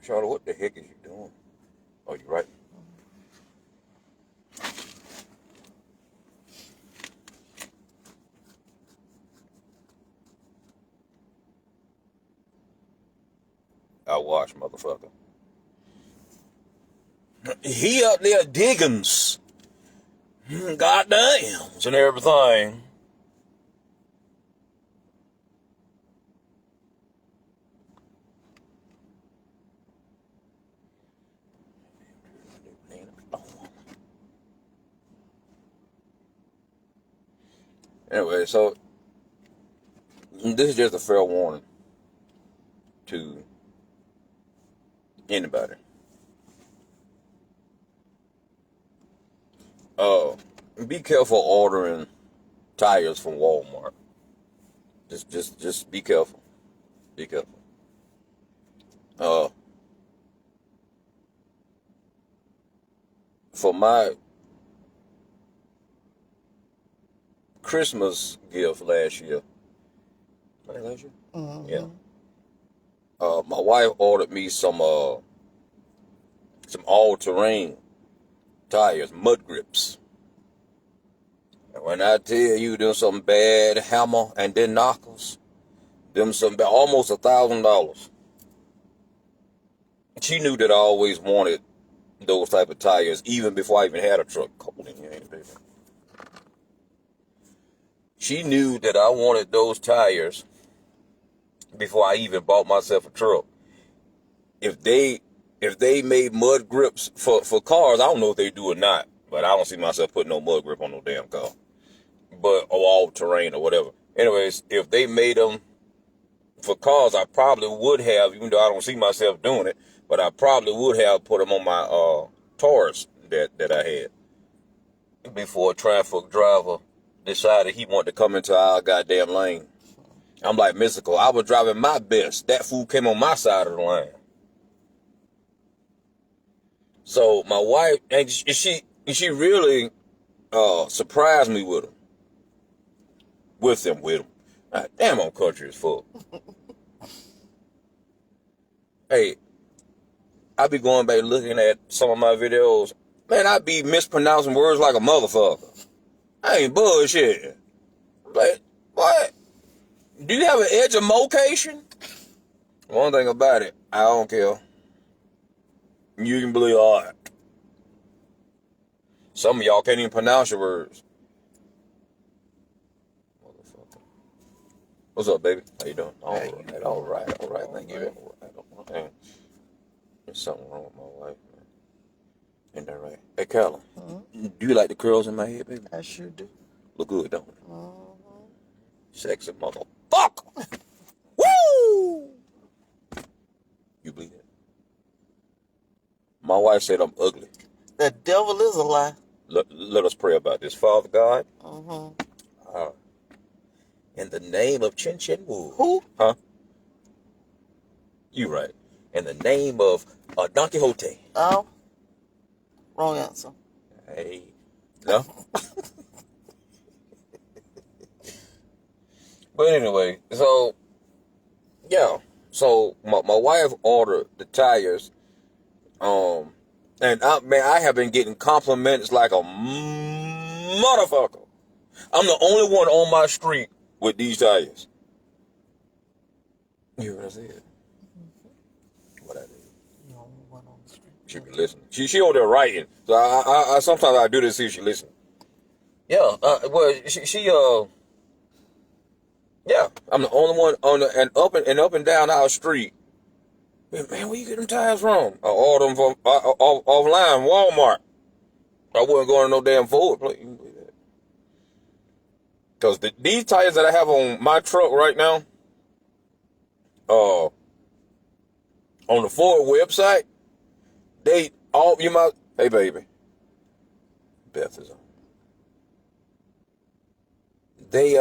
Charlotte, what the heck is you doing? Oh, you right? I watch, motherfucker. He up there diggins. Goddamn. And everything. Anyway, so this is just a fair warning to anybody. Be careful ordering tires from Walmart. Just be careful. Be careful. For my Christmas gift last year. Last year? Mm-hmm. Yeah. My wife ordered me some all-terrain tires, mud grips. And when I tell you them some bad hammer and then knockers, them some almost $1,000. She knew that I always wanted those type of tires even before I even had a truck. Cold in here, ain't it, baby? She knew that I wanted those tires before I even bought myself a truck. If they made mud grips for cars, I don't know if they do or not, but I don't see myself putting no mud grip on no damn car. But or all terrain or whatever. Anyways, if they made them for cars, I probably would have, even though I don't see myself doing it, but I probably would have put them on my Taurus that I had before a traffic driver decided he wanted to come into our goddamn lane. I'm like, Mystical, I was driving my best. That fool came on my side of the lane. So my wife, and she really surprised me with him. With him. Damn, on country as fuck. Hey, I be going back looking at some of my videos. Man, I be mispronouncing words like a motherfucker. I ain't bullshit. Like, what? Do you have an education? One thing about it, I don't care. You can believe all right. Some of y'all can't even pronounce your words. Motherfucker. What's up, baby? How you doing? All right. Thank you. Damn. There's something wrong with my wife, man. Ain't that right? Hey, Carla, do you like the curls in my head, baby? I sure do. Look good, don't it? Mm-hmm. Sexy motherfucker. Woo! You believe that? My wife said I'm ugly. The devil is a lie. Let us pray about this. Father God, Mm-hmm. in the name of Chin Chin Wu. Who? Huh? You right. In the name of Don Quixote. Oh. Wrong answer. Hey. No? But anyway, so, yeah. So, my wife ordered the tires. And I have been getting compliments like a motherfucker. I'm the only one on my street with these tires. You hear what I said? What I did? The only one on the street. She be listening. She over there writing. So I sometimes I do this to see if she listen. Yeah. Yeah. I'm the only one on the up and down our street. Man, where you get them tires from? I ordered them from offline, Walmart. I wasn't going to no damn Ford place. Because these tires that I have on my truck right now, on the Ford website, hey baby, Beth is on. They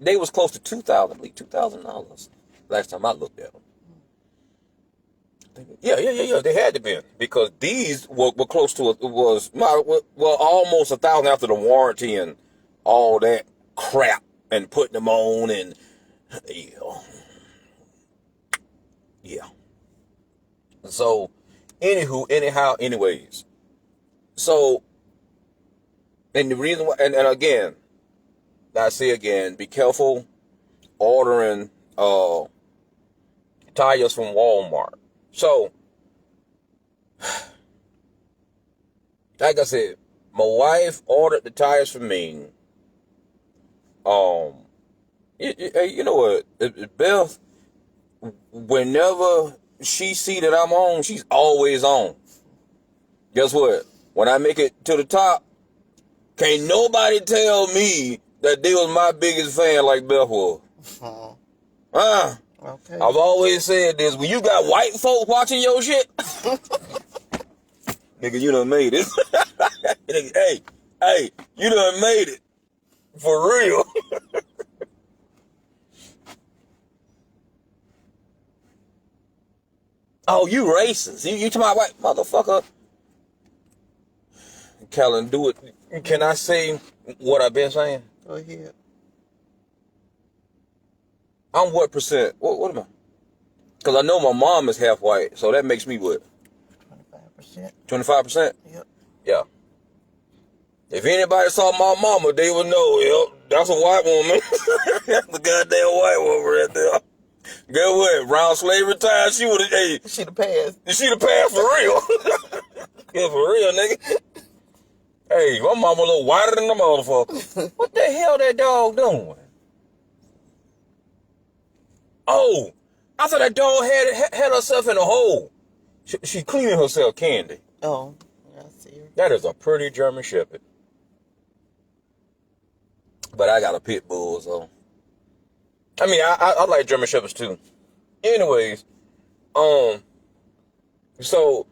they was close to $2,000 last time I looked at them. Yeah. They had to be because these were close to almost $1,000 after the warranty and all that crap and putting them on, and yeah. So, anyways. So, and the reason why, and again, I say again, be careful ordering tires from Walmart. So, like I said, my wife ordered the tires for me. You know what, Beth, whenever she see that I'm on, she's always on. Guess what? When I make it to the top, can't nobody tell me that they was my biggest fan like Beth was. Okay. I've always said this, when you got white folks watching your shit, nigga, you done made it. hey, you done made it. For real. Oh, you racist. You talking about white motherfucker. Kellen, do it. Can I say what I've been saying? Go ahead. I'm what percent? What am I? Because I know my mom is half white, so that makes me what? 25%. 25%? Yep. Yeah. If anybody saw my mama, they would know, yep, that's a white woman. That's a goddamn white woman right there. Guess what? Around slavery time, she would have, hey, She'd have passed. she'd have passed for real. Yeah, for real, nigga. Hey, my mama a little whiter than the motherfucker. What the hell that dog doing? Oh, I thought that dog had herself in a hole. She cleaning herself, Candy. Oh, I see her. That is a pretty German Shepherd. But I got a pit bull, so. I mean, I like German Shepherds too. Anyways, so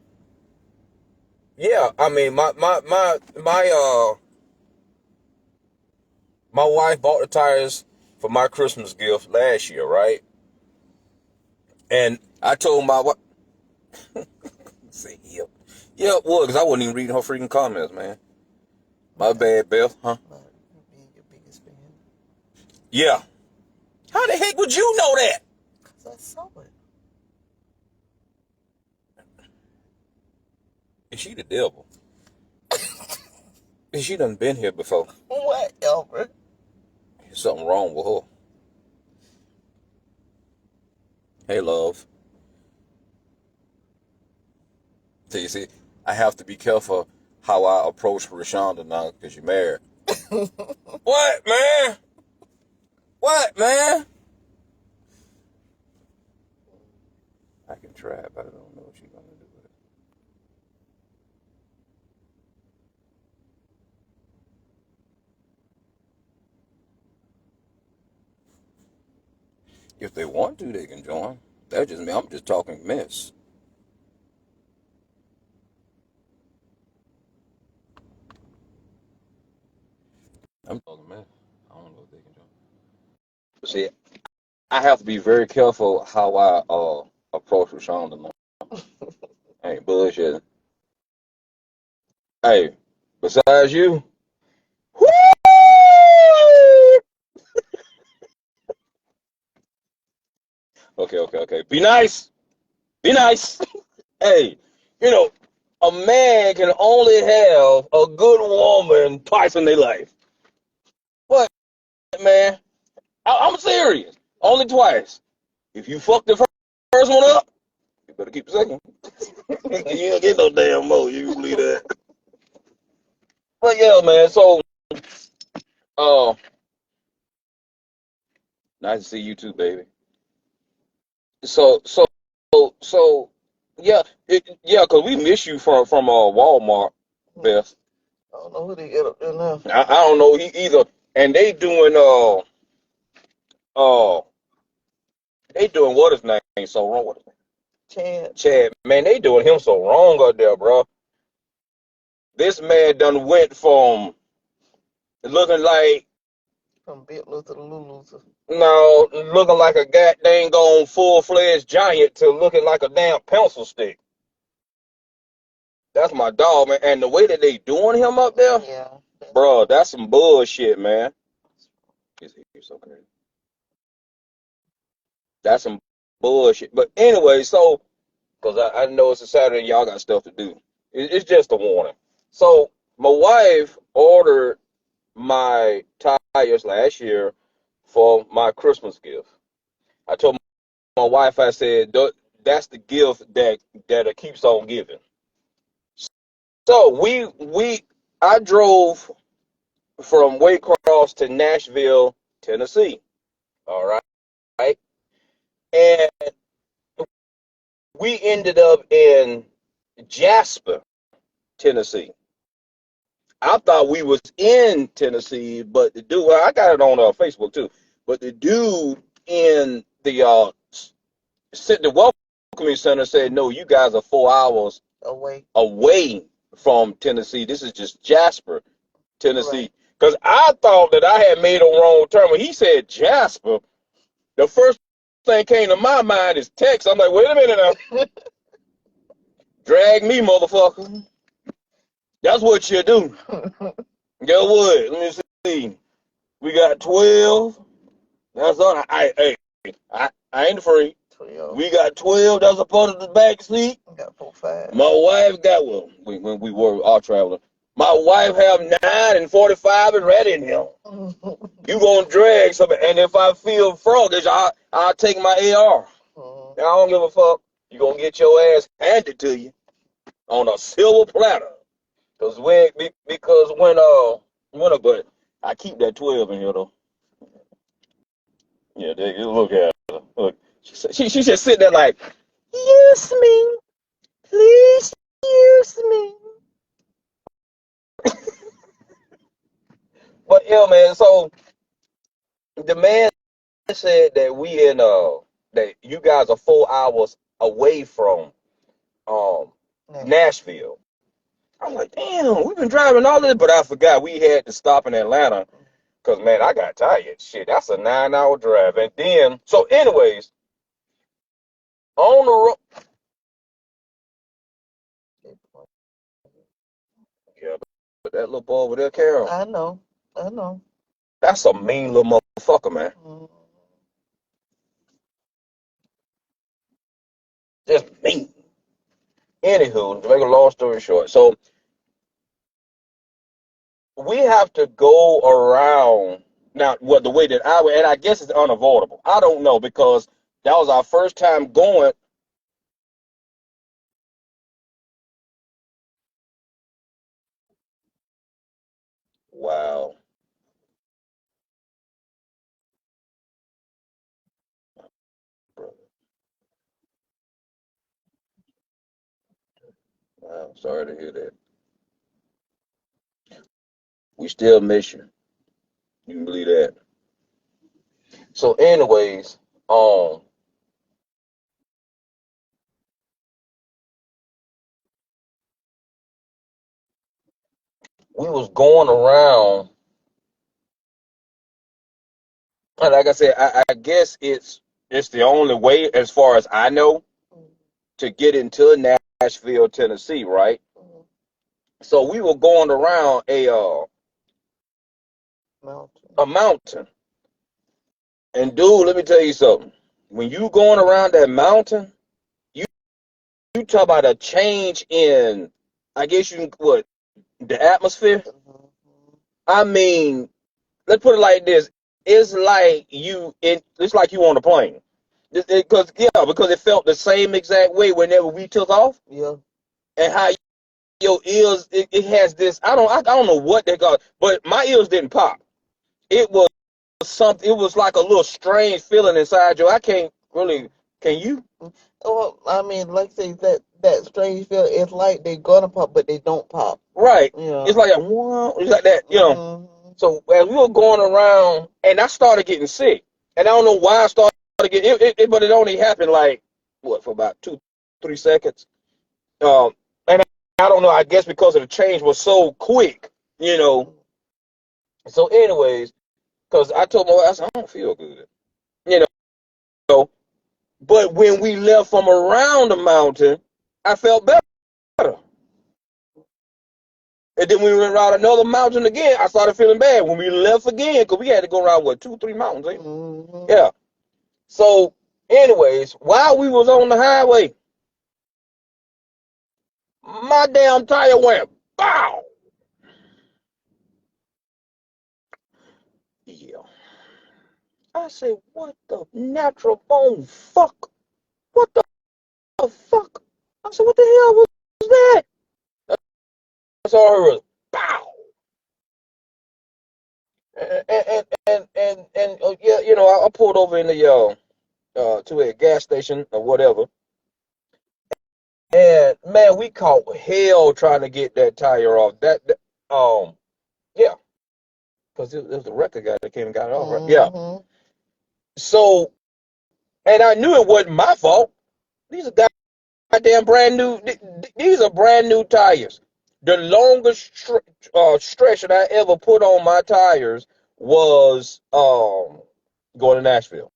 yeah, I mean, my wife bought the tires for my Christmas gift last year, right? And I told my wife, say yeah, it was, because I wasn't even reading her freaking comments, man. My bad, Beth, huh? Being your biggest fan. Yeah. How the heck would you know that? Because I saw it. Is she the devil? She done been here before. Whatever. There's something wrong with her. Hey, love. So you see, I have to be careful how I approach Rashonda now because you're married. What, man? What, man? I can try, but I don't know what she's going to do with it. If they want to, they can join. That just me. I'm just talking mess. I'm talking mess. I don't know if they can join. See, I have to be very careful how I approach Rashonda now. I ain't bullshitting. Hey, besides you, whoo! Okay. Be nice. Be nice. Hey, you know, a man can only have a good woman twice in their life. What, man? I'm serious. Only twice. If you fuck the first one up, you better keep the second one. You don't get no damn more. You can believe that. But yeah, man. So, uh, nice to see you too, baby. So, yeah, yeah, cause we miss you from Walmart, Beth. I don't know who they get up there now. I don't know either, and uh they doing what his name so wrong with his name? Chad. Chad, man, they doing him so wrong out there, bro. This man done went from looking like From Big Luther to Little Luther. no, looking like a goddamn gone full-fledged giant to looking like a damn pencil stick. That's my dog, man. And the way that they doing him up there, Yeah. bro, that's some bullshit, man. It's okay. That's some bullshit. But anyway, so because I know it's a Saturday and y'all got stuff to do. It's just a warning. So my wife ordered my tires last year for my Christmas gift. I told my wife, I said, that's the gift that it keeps on giving. So I drove from Waycross to Nashville, Tennessee. All right, and we ended up in Jasper, Tennessee. I thought we was in Tennessee, but the dude, well, I got it on Facebook too. But the dude in the welcoming center said, "No, you guys are 4 hours away from Tennessee. This is just Jasper, Tennessee." Because I thought that I had made a wrong turn. When he said Jasper, the first thing came to my mind is Texas. I'm like, wait a minute now. Drag me, motherfucker. That's what you do. Get what? Let me see. We got 12. That's on. I ain't afraid. 12. We got 12. That's a part of the back seat. We got 4, 5. My wife got when we were all traveling. My wife have 9 and 45 and ready in him. You gonna drag something, and if I feel froggish, I'll take my AR. I don't give a fuck. You gonna get your ass handed to you on a silver platter. Because but I keep that 12 in here though. Yeah, look at her. Look, she just sit there like, use me, please use me. But yeah, man. So the man said that that you guys are 4 hours away from Nashville. I'm like, damn, we've been driving all this, but I forgot we had to stop in Atlanta because, man, I got tired. Shit, that's a 9-hour drive. And then, so anyways, on the road. Yeah, but that little boy over there, Carol. I know. That's a mean little motherfucker, man. Just mean. Anywho, to make a long story short, so we have to go around now. Well, the way that I would, and I guess it's unavoidable. I don't know because that was our first time going. Wow. Wow, sorry to hear that. We still miss you. You can believe that. So, anyways, we was going around, and like I said, I guess it's the only way, as far as I know, to get into Nashville, Tennessee, right? So we were going around a mountain. And dude, let me tell you something. When you going around that mountain, you talk about a change in, I guess you can, what, the atmosphere? I mean, let's put it like this. It's like you on a plane. Because it felt the same exact way whenever we took off. Yeah. And how your ears, it has this, I don't know what they got, but my ears didn't pop. It was something, it was like a little strange feeling inside you. I can't really, can you? Well, I mean, like say that strange feeling, it's like they're gonna pop, but they don't pop. Right. Yeah. It's like it's like that, you know. Mm-hmm. So as we were going around, and I started getting sick, and I don't know why I started getting but it only happened like what, for about 2-3 seconds. And I don't know. I guess because of the change was so quick, you know. So, anyways, because I told my wife, I said, I don't feel good, you know. But when we left from around the mountain, I felt better. And then when we went around another mountain again, I started feeling bad. When we left again, because we had to go around, what, 2, 3 mountains, eh? Mm-hmm. Yeah. So, anyways, while we was on the highway, my damn tire went, bow. Yeah. I said, what the natural bone fuck? What the fuck? I said, what the hell was that? I saw her, bow. And yeah, you know, I pulled over in the to a gas station or whatever, and man, we caught hell trying to get that tire off. Yeah, because it was the record guy that came and got it off, right? Yeah. Mm-hmm. So, and I knew it wasn't my fault. These are goddamn brand new. These are brand new tires. The longest stretch that I ever put on my tires was going to Nashville.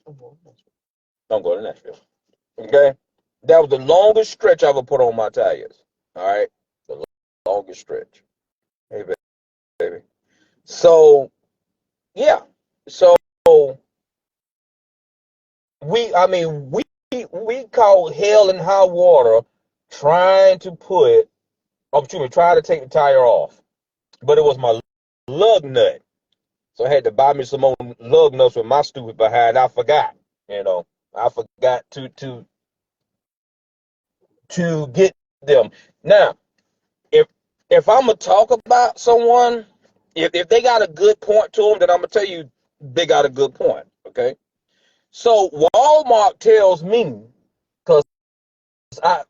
I'm going to Nashville. Okay, that was the longest stretch I ever put on my tires. All right, the longest stretch. Hey, baby. So yeah, so we caught hell and high water trying to trying to take the tire off, but it was my lug nut. So I had to buy me some more lug nuts with my stupid behind. I forgot, you know, I forgot to get them. Now, if if I'm gonna talk about someone, if they got a good point to them, then I'm gonna tell you they got a good point. Okay, so Walmart tells me, because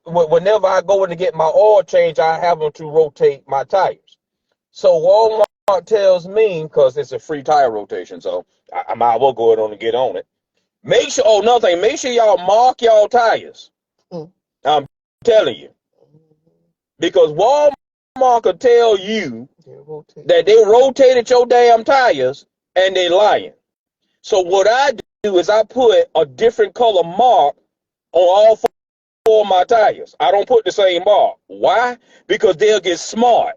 whenever I go in to get my oil change, I have them to rotate my tires. So Walmart tells me, because it's a free tire rotation, so I might as well go ahead and get on it. Make sure, oh, another thing, make sure y'all mark y'all tires. Mm. I'm telling you. Because Walmart could tell you that they rotated your damn tires and they lying. So what I do is I put a different color mark on all four of my tires. I don't put the same mark. Why? Because they'll get smart.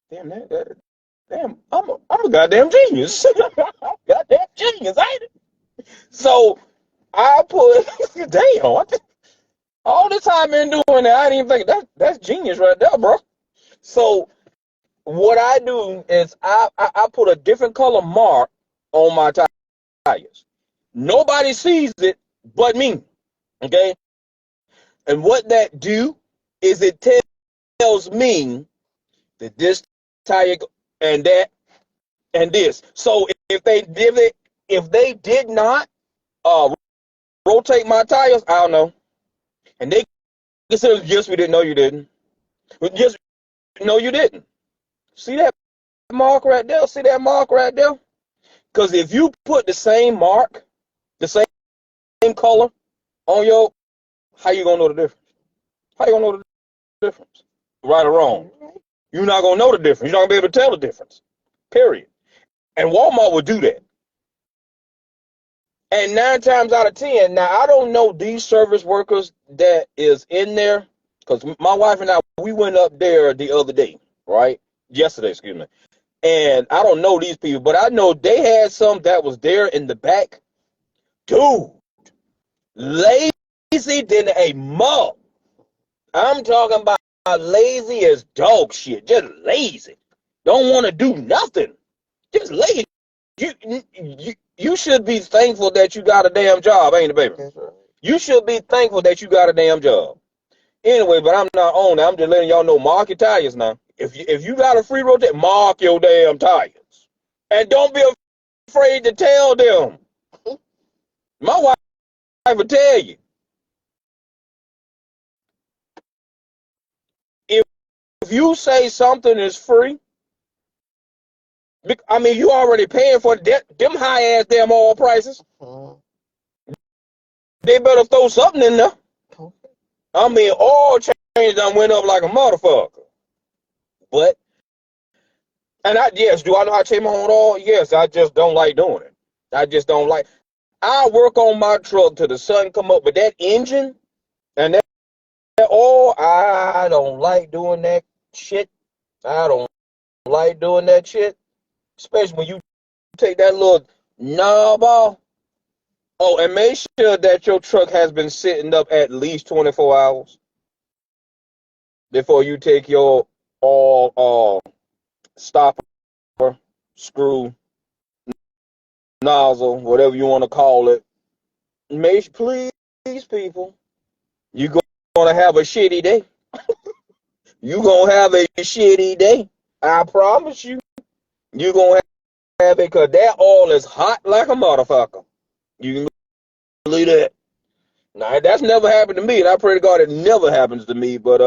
Damn, I'm a goddamn genius. Goddamn genius, ain't it? So I put, damn, all this time been doing that, I didn't even think that's genius right there, bro. So what I do is I put a different color mark on my tires. Nobody sees it but me. Okay? And what that do is it tells me that this tire and that and this. So if they did not rotate my tires, I don't know. And they consider, yes, we didn't know you didn't. Just no, you didn't. See that mark right there? See that mark right there? Because if you put the same mark, the same color on your, how you gonna know the difference? How you gonna know the difference? Right or wrong? You're not gonna know the difference. You're not gonna be able to tell the difference. Period. And Walmart would do that. And 9 times out of 10, now I don't know these service workers that is in there, because my wife and I, we went up there the other day, right? Yesterday, excuse me. And I don't know these people, but I know they had some that was there in the back. Dude, lazy than a mug. I'm talking about lazy as dog shit. Just lazy. Don't want to do nothing. Just lazy. You should be thankful that you got a damn job, ain't it, baby? That's right. You should be thankful that you got a damn job. Anyway, but I'm not on that. I'm just letting y'all know, mark your tires now. If you got a free rotate, mark your damn tires. And don't be afraid to tell them. My wife will tell you. If you say something is free, I mean, you already paying for them high ass damn oil prices. Mm-hmm. They better throw something in there. I mean, oil change done went up like a motherfucker. But, yes, do I know how to change my own oil? Yes, I just don't like doing it. I just don't like. I work on my truck till the sun come up, but that engine and that oil, I don't like doing that shit. I don't like doing that shit. Especially when you take that little knob off. Oh, and make sure that your truck has been sitting up at least 24 hours before you take your all stopper, screw, nozzle, whatever you want to call it. Please, people, you're gonna have a shitty day. You're gonna have a shitty day. I promise you. You're gonna have it because that oil is hot like a motherfucker. You can believe that. Now that's never happened to me, and I pray to God it never happens to me. But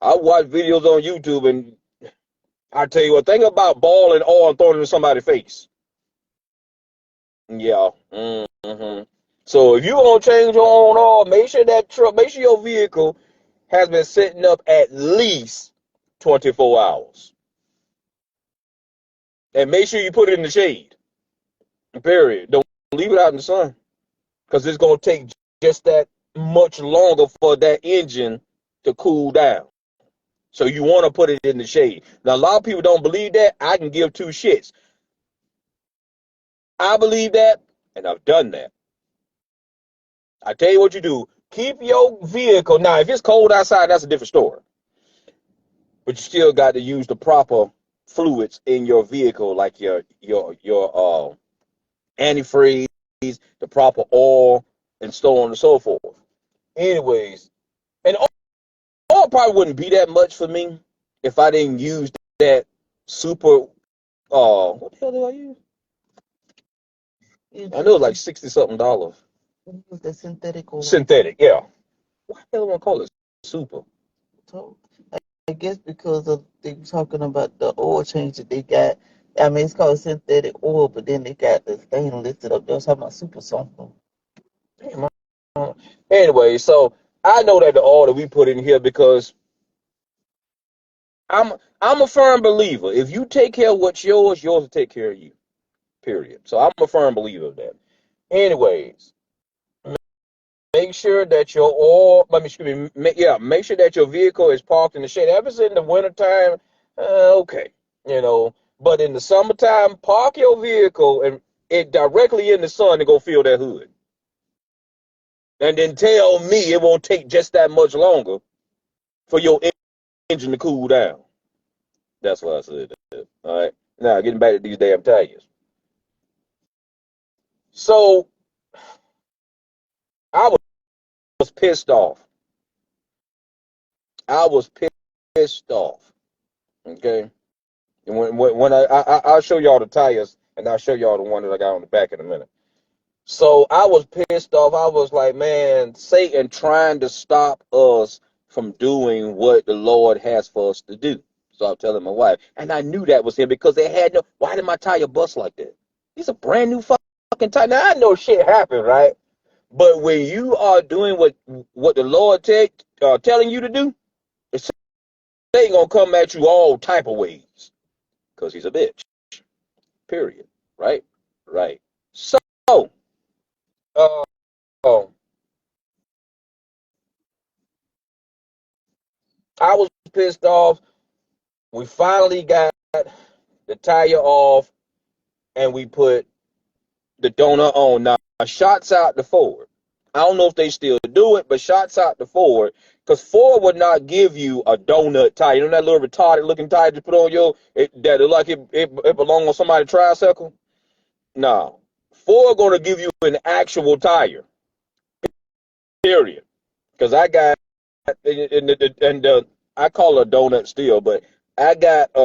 I watch videos on YouTube, and I tell you what, think about boiling oil and throwing it in somebody's face. Yeah. So if you gonna change your own oil, make sure your vehicle has been sitting up at least 24 hours, and make sure you put it in the shade. Period. Don't leave it out in the sun, because it's gonna take just that much longer for that engine to cool down. So you want to put it in the shade. Now, a lot of people don't believe that. I can give two shits. I believe that, and I've done that. I tell you what you do. Keep your vehicle. Now, if it's cold outside, that's a different story. But you still got to use the proper fluids in your vehicle, like your antifreeze, the proper oil, and so on and so forth. Anyways, and oil probably wouldn't be that much for me if I didn't use that super. What the hell did I use? I know it's like $60-something. Use the synthetic oil. Synthetic, yeah. Why the hell do I call it super? So, I guess because of they were talking about the oil change that they got. I mean, it's called synthetic oil, but then they got the thing listed up there talking about super something. Damn. Anyway, so I know that the oil that we put in here because I'm a firm believer. If you take care of what's yours, yours will take care of you. Period. So I'm a firm believer of that. Anyways, make sure that your oil, make sure that your vehicle is parked in the shade. If it's in the wintertime, okay, but in the summertime, park your vehicle and it directly in the sun to go feel that hood. And then tell me it won't take just that much longer for your engine to cool down. That's what I said. All right. Now, getting back to these damn tires. So I was pissed off. I was pissed off. Okay. And when I'll show y'all the tires, and I'll show y'all the one that I got on the back in a minute. So I was pissed off. I was like, man, Satan trying to stop us from doing what the Lord has for us to do. So I'm telling my wife, and I knew that was him because they had no. Why did my tire bust like that? These are brand new fucking tires. Now I know shit happened, right? But when you are doing what the Lord telling you to do, Satan gonna come at you all type of ways because he's a bitch. Period. Right? Right. So, uh, I was pissed off. We finally got the tire off, and we put the donut on. Now, shots out to Ford. I don't know if they still do it, but shots out to Ford, because Ford would not give you a donut tire. You know that little retarded looking tire you put on that look like it belongs on somebody's tricycle? No. Ford gonna give you an actual tire. Period. Because I got and I call it a donut still, but I got it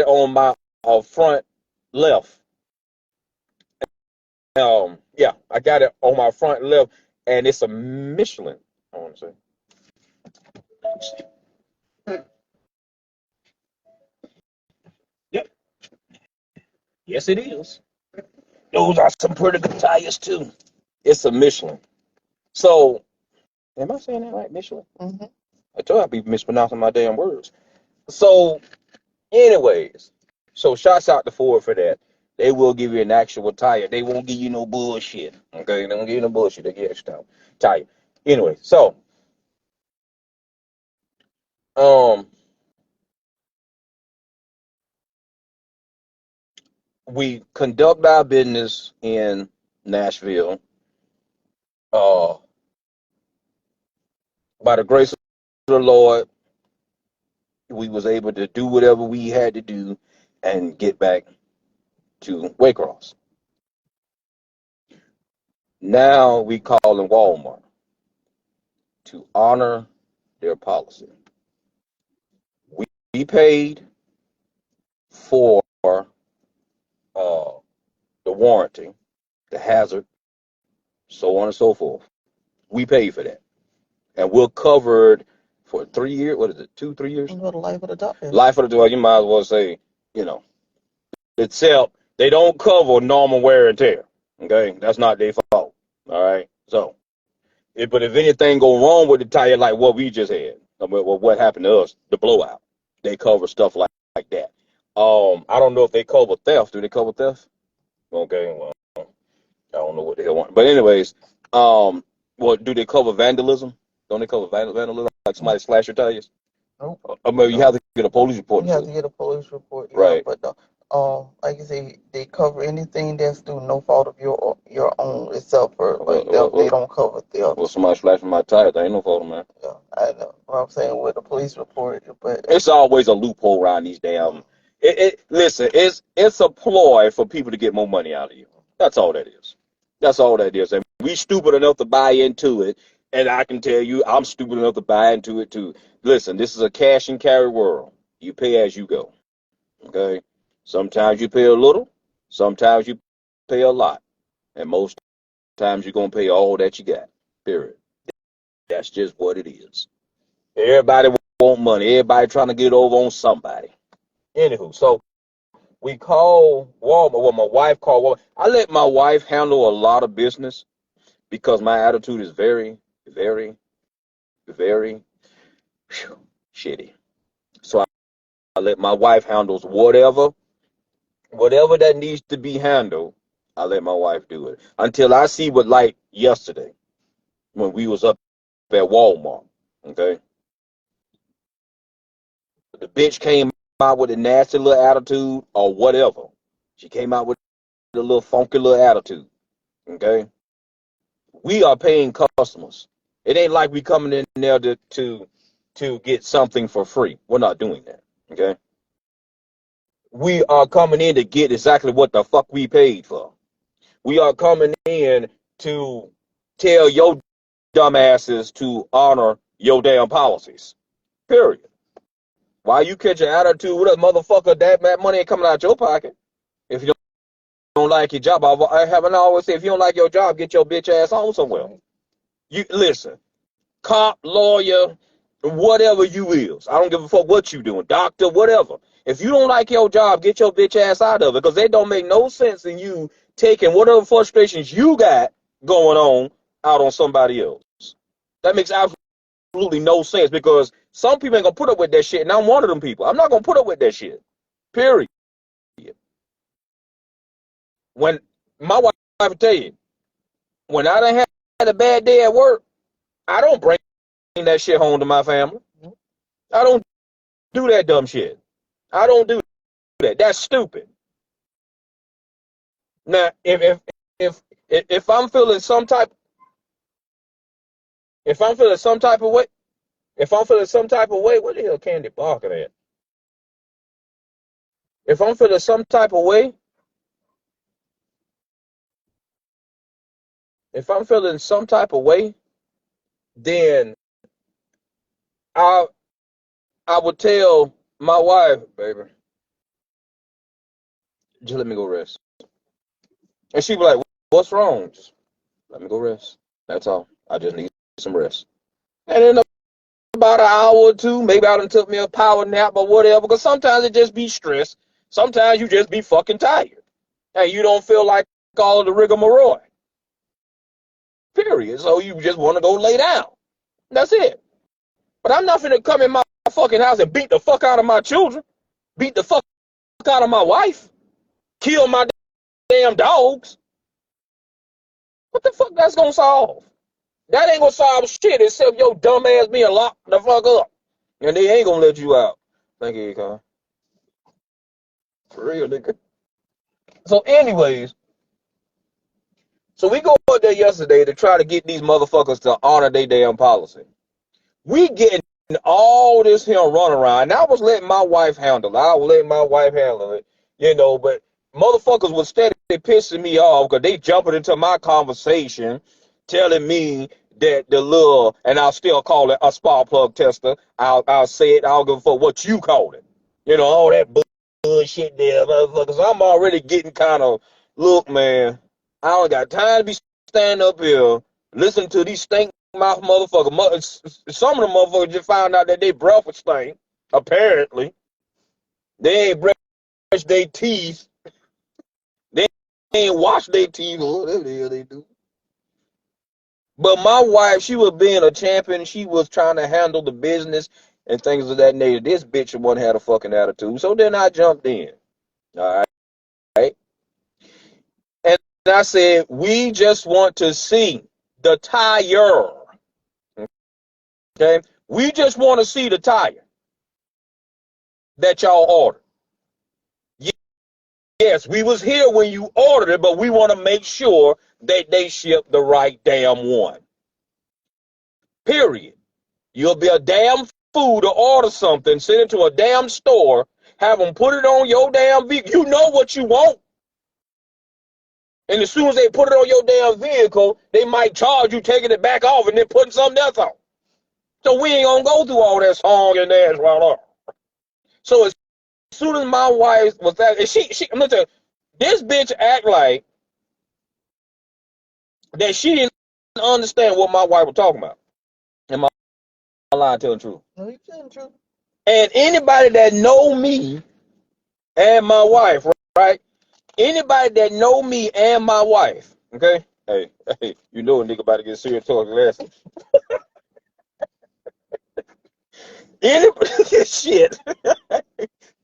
on my front left. Yeah, I got it on my front left, and it's a Michelin. I want to say. Yep. Yes, it is. Those are some pretty good tires too. It's a Michelin. So, am I saying that right, Michelin? Mm-hmm. I told you I'd be mispronouncing my damn words. So, anyways, so shouts out to Ford for that. They will give you an actual tire. They won't give you no bullshit. Okay, they won't give you no bullshit. They give you extra tire. Anyway, so Um, we conduct our business in Nashville. Uh, by the grace of the Lord, we was able to do whatever we had to do and get back to Waycross. Now we calling Walmart to honor their policy. We paid for the warranty, the hazard, so on and so forth. We paid for that, and we're covered for 3 years. What is it? 2, 3 years? You know the life of the dog. Life of the dog. You might as well say, you know, itself. They don't cover normal wear and tear. Okay, that's not their fault. All right. So, but if anything go wrong with the tire, like what we just had, what happened to us, the blowout, they cover stuff like that. I don't know if they cover theft. Do they cover theft? Okay, well, I don't know what the hell want. But anyways, well, do they cover vandalism? Don't they cover vandalism? Like somebody slash your tires? Nope. I mean, you have to get a police report. You have to get a police report, yeah, right? But like you say, they cover anything that's through no fault of your own, except for like they don't cover theft. Well, somebody slashing my tires, there ain't no fault of mine. Yeah, I know. What I'm saying with a police report, but it's always a loophole around these damn. Listen, it's a ploy for people to get more money out of you. That's all that is. That's all that is. And we stupid enough to buy into it. And I can tell you, I'm stupid enough to buy into it too. Listen, this is a cash and carry world. You pay as you go. Okay? Sometimes you pay a little. Sometimes you pay a lot. And most times you're going to pay all that you got. Period. That's just what it is. Everybody want money. Everybody trying to get over on somebody. Anywho, so we call Walmart. Well, my wife called Walmart. I let my wife handle a lot of business because my attitude is very, very, very shitty. So I let my wife handle whatever that needs to be handled. I let my wife do it until I see what, like yesterday when we was up at Walmart. Okay, the bitch came out with a nasty little attitude or whatever. She came out with a little funky little attitude. Okay, we are paying customers. It ain't like we coming in there to get something for free. We're not doing that. Okay, we are coming in to get exactly what the fuck we paid for. We are coming in to tell your dumbasses to honor your damn policies. Period. Why you catch an attitude with a motherfucker that money ain't coming out your pocket? If you don't like your job, I haven't always said if you don't like your job, get your bitch ass on somewhere. You listen, cop, lawyer, whatever you is. I don't give a fuck what you doing, doctor, whatever. If you don't like your job, get your bitch ass out of it because it don't make no sense in you taking whatever frustrations you got going on out on somebody else. That makes absolutely no sense because some people ain't gonna put up with that shit, and I'm one of them people. I'm not gonna put up with that shit. Period. When my wife will tell you, when I done had a bad day at work, I don't bring that shit home to my family. I don't do that dumb shit. I don't do that. That's stupid. Now, if I'm feeling some type, if I'm feeling some type of way, if I'm feeling some type of way, what the hell Candy barking at? If I'm feeling some type of way, if I'm feeling some type of way, then I I would tell my wife, baby, just let me go rest. And she'd be like, what's wrong? Just let me go rest. That's all. I just need some rest. And in about an hour or two, maybe I done took me a power nap or whatever, because sometimes it just be stress. Sometimes you just be fucking tired. And you don't feel like all of the rigmarole. Period. So you just want to go lay down. That's it. But I'm not finna come in my fucking house and beat the fuck out of my children, beat the fuck out of my wife, kill my damn dogs. What the fuck that's gonna solve? That ain't gonna solve shit except your dumb ass being locked the fuck up. And they ain't gonna let you out. Thank you, Akon. For real, nigga. So, anyways, so we go out there yesterday to try to get these motherfuckers to honor their damn policy. We getting all this here run around. And I was letting my wife handle it. I was letting my wife handle it, but motherfuckers was steady pissing me off because they jumping into my conversation, telling me that the little, and I'll still call it a spark plug tester. I'll say it, I'll go for what you call it. All that bullshit there, motherfuckers. I'm already getting kind of, look, man, I don't got time to be standing up here, listening to these stink mouth motherfuckers. Some of the motherfuckers just found out that they breath was stink. Apparently, they ain't brushed their teeth. They ain't washed their teeth. Whatever the hell they do. But my wife, she was being a champion. She was trying to handle the business and things of that nature. This bitch one had a fucking attitude. So then I jumped in. All right. And I said, we just want to see the tire. Okay. We just want to see the tire that y'all ordered. Yes, we was here when you ordered it, but we want to make sure that they ship the right damn one. Period. You'll be a damn fool to order something, send it to a damn store, have them put it on your damn vehicle. You know what you want. And as soon as they put it on your damn vehicle, they might charge you taking it back off and then putting something else on. So we ain't gonna go through all that song and dance right off. So as soon as my wife was that, and she I'm gonna tell you, this bitch act like that she didn't understand what my wife was talking about. Am I lying, telling the truth? No, you telling the truth. And anybody that know me and my wife, right? Anybody that know me and my wife, okay? Hey, you know a nigga about to get serious talking glasses. Anybody, shit.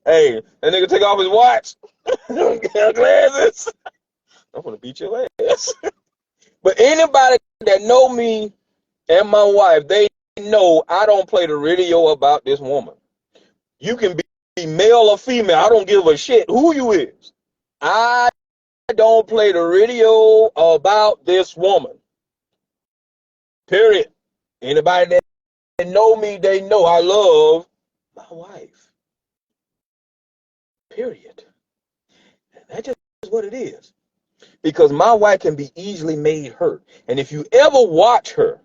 Hey, that nigga take off his watch, glasses. I'm gonna beat your ass. But anybody that know me and my wife, they know I don't play the radio about this woman. You can be male or female. I don't give a shit who you is. I don't play the radio about this woman. Period. Anybody that know me, they know I love my wife. Period. And that's just what it is. Because my wife can be easily made hurt. And if you ever watch her,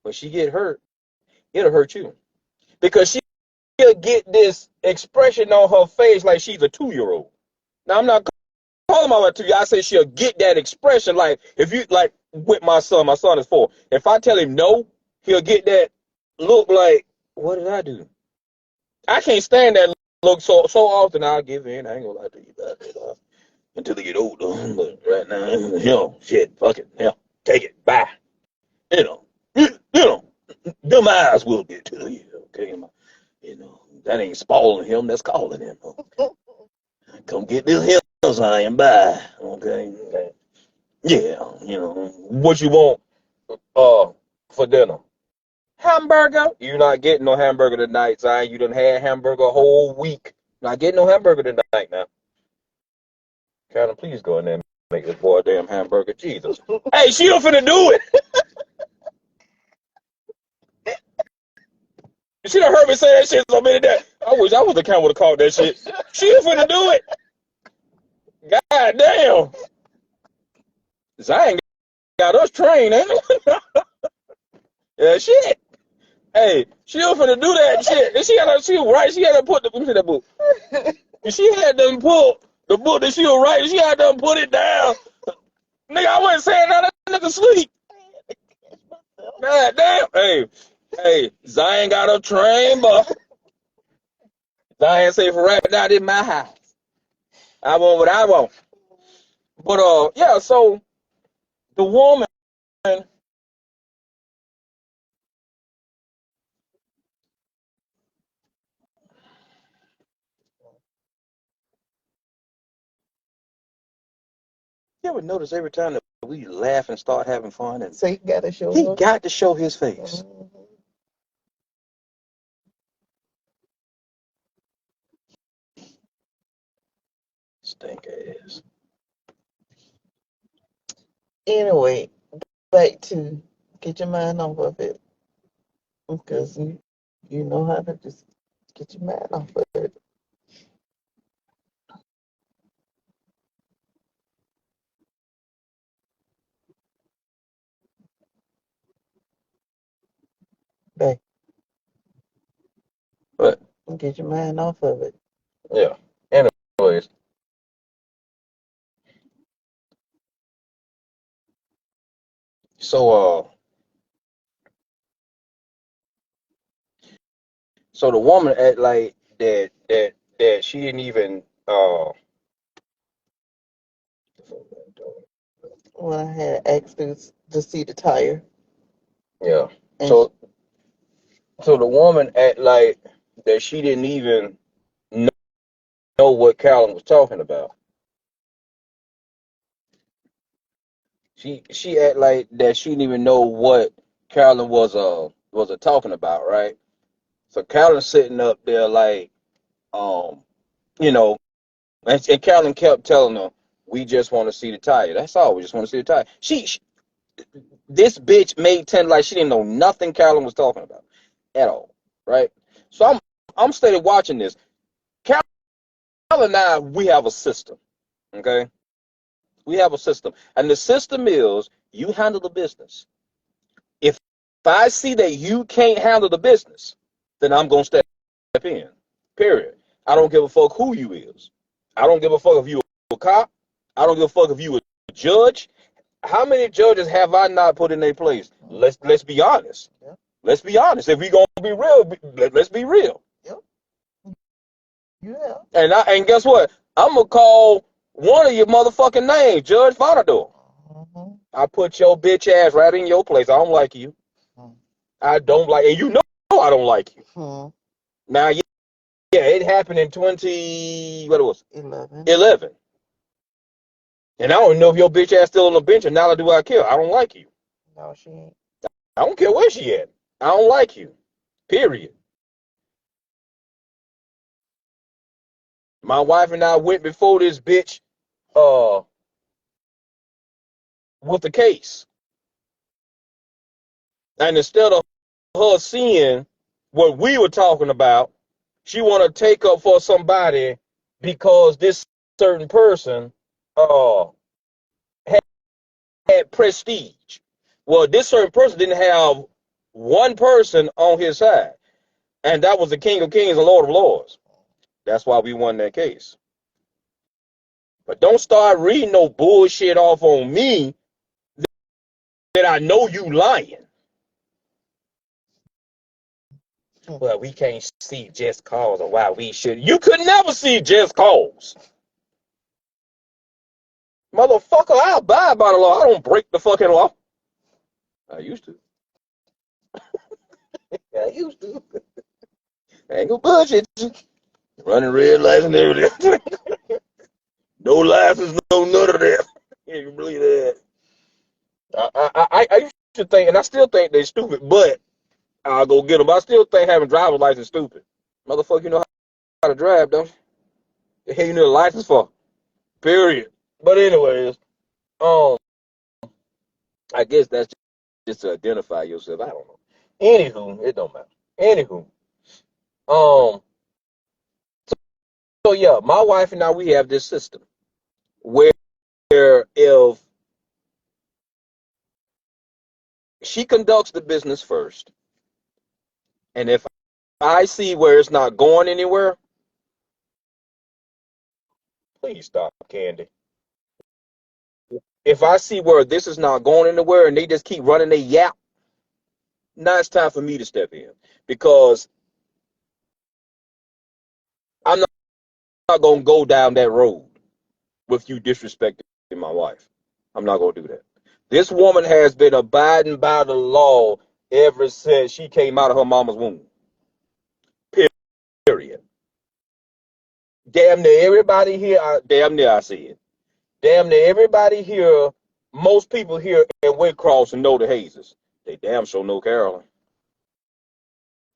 when she get hurt, it'll hurt you. Because she'll get this expression on her face like she's a 2-year-old. Now, I'm not calling my wife to you. I say she'll get that expression like, if you, like with my son is 4. If I tell him no, he'll get that look like, what did I do? I can't stand that look so often. I'll give in. I ain't gonna lie to you about it until they get older. But right now, shit, fuck it. Take it. Bye. Them eyes will get to you. Okay, that ain't spoiling him. That's calling him. Come get this hill sign. Bye. Okay. Yeah. What you want for dinner? Hamburger. You're not getting no hamburger tonight, Zion. You done had hamburger a whole week. Not getting no hamburger tonight now. Kind please go in there and make this boy a damn hamburger. Jesus. Hey, she don't finna do it. She done heard me say that shit so many days. I wish I was the kind would have called that shit. She don't finna do it. God damn. Zion got us trained, ain't it? Yeah, shit. Hey, she don't finna do that shit. And she had to put let me see that book. She had them pull the book that she was writing, she had them put it down. Nigga, I wasn't saying that nigga sleep. God damn. Hey, Zion got a train, but Zion say for right now, this my house. I want what I want. But yeah, so the woman, you ever notice every time that we laugh and start having fun, and Satan got to show he up. got to show his face. Mm-hmm. Stink ass. Anyway, back to get your mind off of it because you know how to just get your mind off of it. Back But and get your mind off of it. yeah. Anyways, so so the woman act like that she didn't even When I had accidents to see the tire, yeah. and So the woman act like that she didn't even know what Carolyn was talking about. She act like that she didn't even know what Carolyn was talking about, right? So Carolyn sitting up there like um you know, and Carolyn kept telling her, "We just want to see the tire. That's all. We just want to see the tire." She this bitch made tend like she didn't know nothing Carolyn was talking about at all, right? So I'm steady watching this. Carolyn and I, we have a system, okay? We have a system, and the system is you handle the business. If I see that you can't handle the business, then I'm gonna step in. Period. I don't give a fuck who you is. I don't give a fuck if you a cop. I don't give a fuck if you a judge. How many judges have I not put in their place? Let's be honest. yep, Let's be honest. If we gonna be real, let's be real. yep, you have. And guess what? I'm gonna call one of your motherfucking names, Judge Fonador. Mm-hmm. I put your bitch ass right in your place. I don't like you. I don't like, and you know I don't like you. Mm-hmm. Now, yeah, it happened in 20, what it was, 11. 11. And I don't know if your bitch ass still on the bench, and now do I care. I don't like you. No, she ain't. I don't care where she at. I don't like you. Period. My wife and I went before this bitch uh with the case. And instead of her seeing what we were talking about, she want to take up for somebody because this certain person uh had, had prestige. Well, this certain person didn't have one person on his side, and that was the King of Kings and Lord of Lords. That's why we won that case. But don't start reading no bullshit off on me that I know you lying. Well, we can't see just cause or why we should. You could never see just cause. Motherfucker, I abide by the law. I don't break the fucking law. I used to. I used to. I ain't gonna bullshit you. Running red lights and everything. No license, no none of that. You can believe that. I used to think, and I still think they're stupid, but I'll go get them. But I still think having driver's license is stupid. Motherfucker, you know how to drive, don't you? The hell you need a license for? Period. But anyways, um, I guess that's just to identify yourself. I don't know. Anywho, it don't matter. Anywho, um, so yeah, my wife and I we have this system where if she conducts the business first, and if I see where it's not going anywhere, please stop, Candy. If I see where this is not going anywhere and they just keep running their yap, now it's time for me to step in because I'm not gonna go down that road with you disrespecting my wife. I'm not gonna do that. This woman has been abiding by the law ever since she came out of her mama's womb. Period. Damn near everybody here, damn near I see it. Damn near everybody here, most people here in Waycross know the Hazes. They damn sure know Carolyn.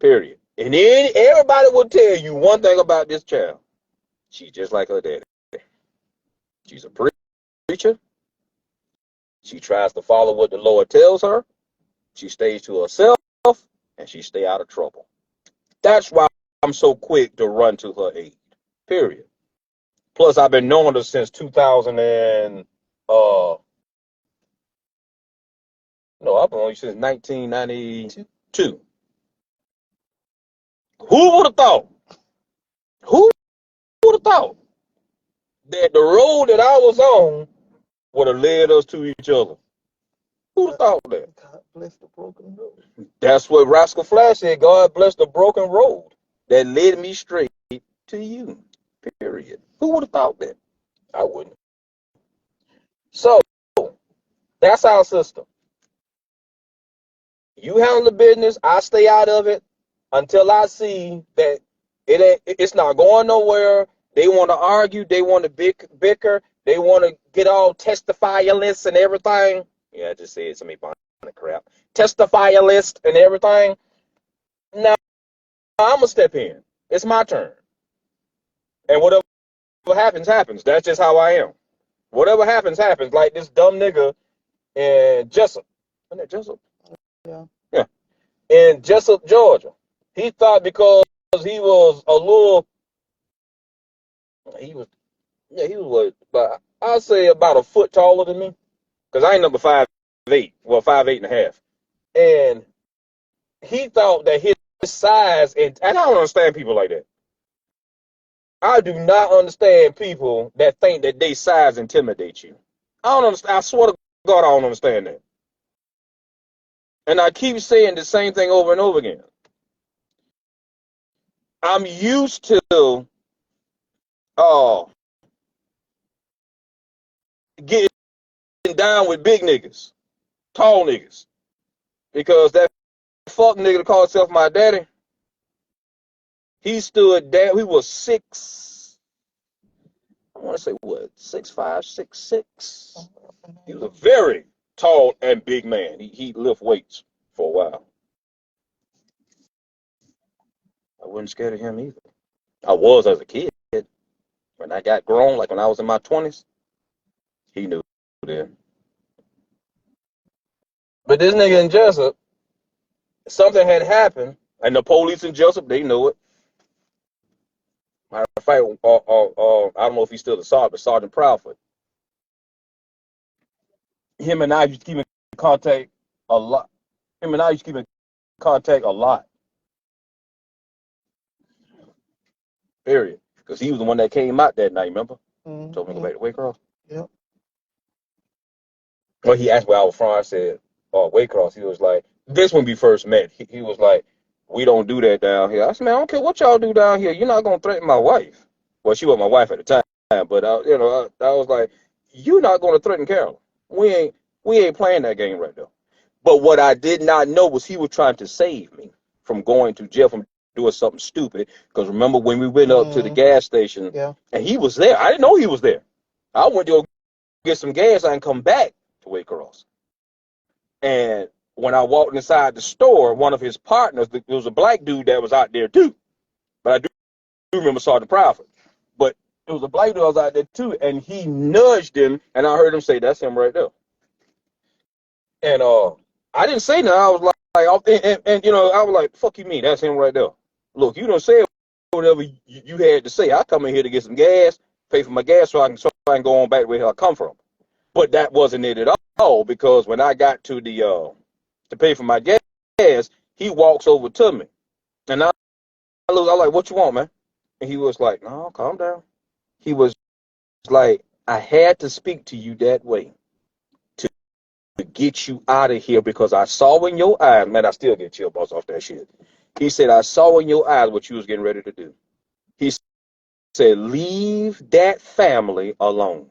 Period. And then everybody will tell you one thing about this child. She's just like her daddy. She's a preacher. She tries to follow what the Lord tells her. She stays to herself, and she stay out of trouble. That's why I'm so quick to run to her aid. Period. Plus, I've been knowing her since 2000 and no, I've been knowing her since 1992. Who would have thought? Who would have thought that the road that I was on would have led us to each other? Who would have thought that? God bless the broken road. That's what Rascal Flatts said. God bless the broken road that led me straight to you. Period. Who would have thought that? I wouldn't. So that's our system. You handle the business, I stay out of it until I see that it's not going nowhere. They want to argue, they want to bicker, they want to get all testifier lists and everything. Yeah, I just said some crap. Testifier list and everything. Now I'm gonna step in. It's my turn. And whatever happens, happens. That's just how I am. Whatever happens, happens. Like this dumb nigga in Jessup. Isn't that Jessup? Yeah. Yeah. In Jessup, Georgia. He thought because he was a little, he was what, but I'll say about a foot taller than me. Because I ain't number 5'8". Well, 5'8.5". And he thought that his size, and I don't understand people like that. I do not understand people that think that they size intimidate you. I don't understand. I swear to God, I don't understand that. And I keep saying the same thing over and over again. I'm used to getting down with big niggas, tall niggas, because that fuck nigga that called himself my daddy, he stood down. He was I want to say what, 6'5", 6'6". He was a very tall and big man. He lift weights for a while. I wasn't scared of him either. I was as a kid. When I got grown, like when I was in my 20s, he knew then. But this nigga in Jessup, something had happened, and the police in Jessup, they knew it. Matter of fact, I don't know if he's still the sergeant, but Sergeant Proudfoot. Him and I used to keep in contact a lot. Period. Because he was the one that came out that night, remember? Mm-hmm. Told me to go back to Waycross. Yep. Well, he asked where I was from. I said, Waycross. He was like, this when we first met. He was like, we don't do that down here. I said, man, I don't care what y'all do down here. You're not going to threaten my wife. Well, she was my wife at the time, but I was like, you're not going to threaten Carolyn. We ain't playing that game right now. But what I did not know was he was trying to save me from going to jail, from doing something stupid. Because remember when we went up to the gas station, and he was there. I didn't know he was there. I went to go get some gas and come back to Waycross. And when I walked inside the store, one of his partners, there was a black dude that was out there too. But I do remember Sergeant Proudfoot. But it was a black dude that was out there too, and he nudged him, and I heard him say, "That's him right there." And I didn't say nothing. I was like, and I was like, "Fuck you mean? That's him right there." Look, you don't say whatever you had to say. I come in here to get some gas, pay for my gas so I can go on back where I come from. But that wasn't it at all, because when I got to the to pay for my gas, he walks over to me, and I was like, "What you want, man?" And he was like, "No, calm down." He was like, "I had to speak to you that way to get you out of here, because I saw in your eyes, man, I still get chill bumps off that shit." He said, "I saw in your eyes what you was getting ready to do." He said, "Leave that family alone."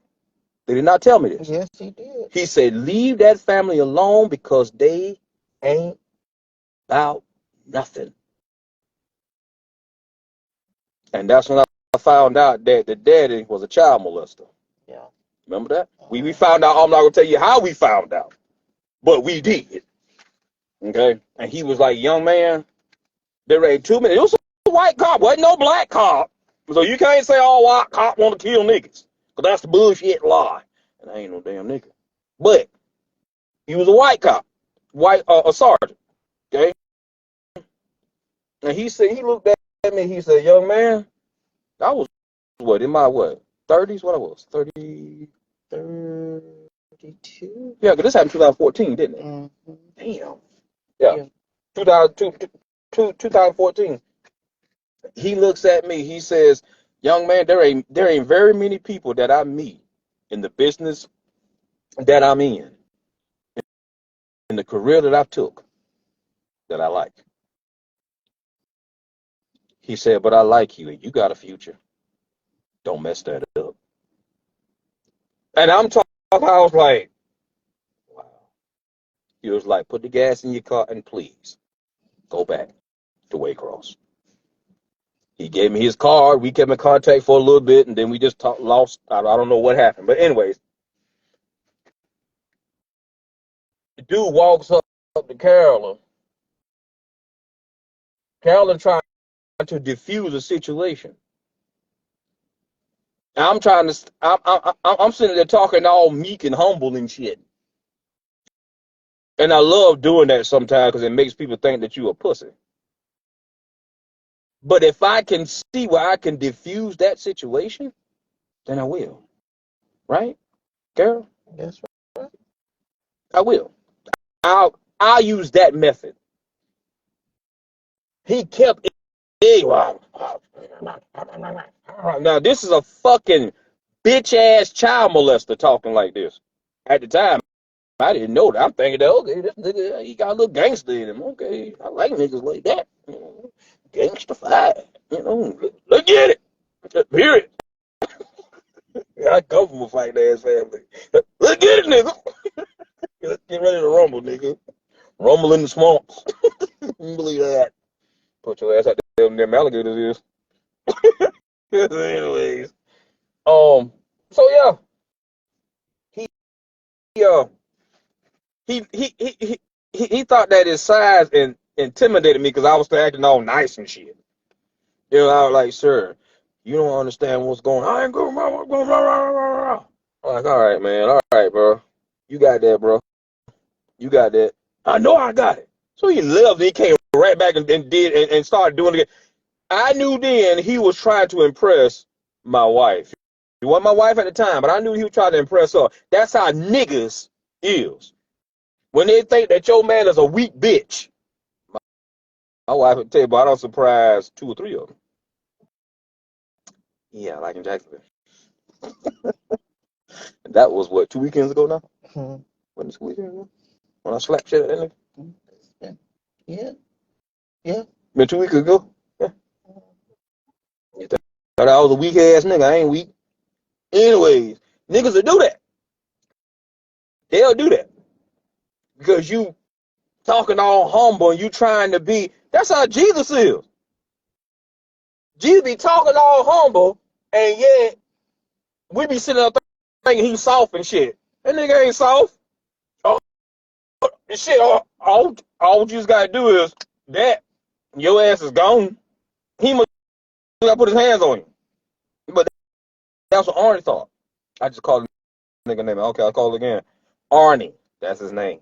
They did not tell me this. Yes, he did. He said, "Leave that family alone because they ain't about nothing." And that's when I found out that the daddy was a child molester. Yeah. Remember that? We found out. I'm not going to tell you how we found out, but we did. Okay? And he was like, "Young man, they raided 2 minutes. It was a white cop. Wasn't no black cop. So you can't say all white cop want to kill niggas." Because that's the bullshit lie. And I ain't no damn nigga. But he was a white cop, a sergeant. Okay. And he said, he looked at me, he said, young man, I was in my 30s? What I was? 30, 32? Yeah, because this happened in 2014, didn't it? Mm-hmm. Damn. Yeah. 2014. He looks at me, he says, young man, there ain't very many people that I meet in the business that I'm in the career that I took, that I like. He said, but I like you and you got a future. Don't mess that up. And I'm talking, I was like, wow. He was like, put the gas in your car and please go back to Waycross. He gave me his card. We kept in contact for a little bit, and then we just lost. I don't know what happened. But anyways, the dude walks up to Carolyn. Carolyn trying to diffuse the situation. And I'm trying to. I'm sitting there talking all meek and humble and shit. And I love doing that sometimes because it makes people think that you a pussy. But if I can see where I can diffuse that situation, then I will. Right, Carol? That's right. I will. I'll use that method. He kept. Now this is a fucking bitch ass child molester talking like this. At the time, I didn't know that. I'm thinking that, okay, this nigga, he got a little gangster in him. Okay, I like niggas like that. Gangsta-fied. Let's get it. Hear it. I come from a fighting ass family. Let's get it, nigga. Let's get ready to rumble, nigga. Rumble in the swamps. You believe that? Put your ass out there, them alligators is. Anyways. So yeah. He thought that his size intimidated me because I was still acting all nice and shit. I was like, sir, you don't understand what's going on. I ain't going on. I'm like, all right, man. All right, bro. You got that, bro. You got that. I know I got it. So he left. He came right back and did and started doing it again. I knew then he was trying to impress my wife. He wasn't my wife at the time, but I knew he was trying to impress her. That's how niggas is. When they think that your man is a weak bitch, my wife would tell you, but I don't surprise 2 or 3 of them. Yeah, like in Jacksonville. That was what, 2 weekends ago now? Mm-hmm. Wasn't it 2 weekends ago? When I slapped shit at that nigga? Yeah. Yeah. Been 2 weeks ago? Yeah. You thought I was a weak ass nigga. I ain't weak. Anyways, niggas will do that. They'll do that. Because you talking all humble and you trying to be. That's how Jesus is. Jesus be talking all humble, and yet we be sitting up thinking he's soft and shit. That nigga ain't soft. Oh, shit, all you just gotta do is that. Your ass is gone. He must gotta put his hands on you. But that's what Arnie thought. I just called the nigga name. Okay, I'll call it again. Arnie. That's his name.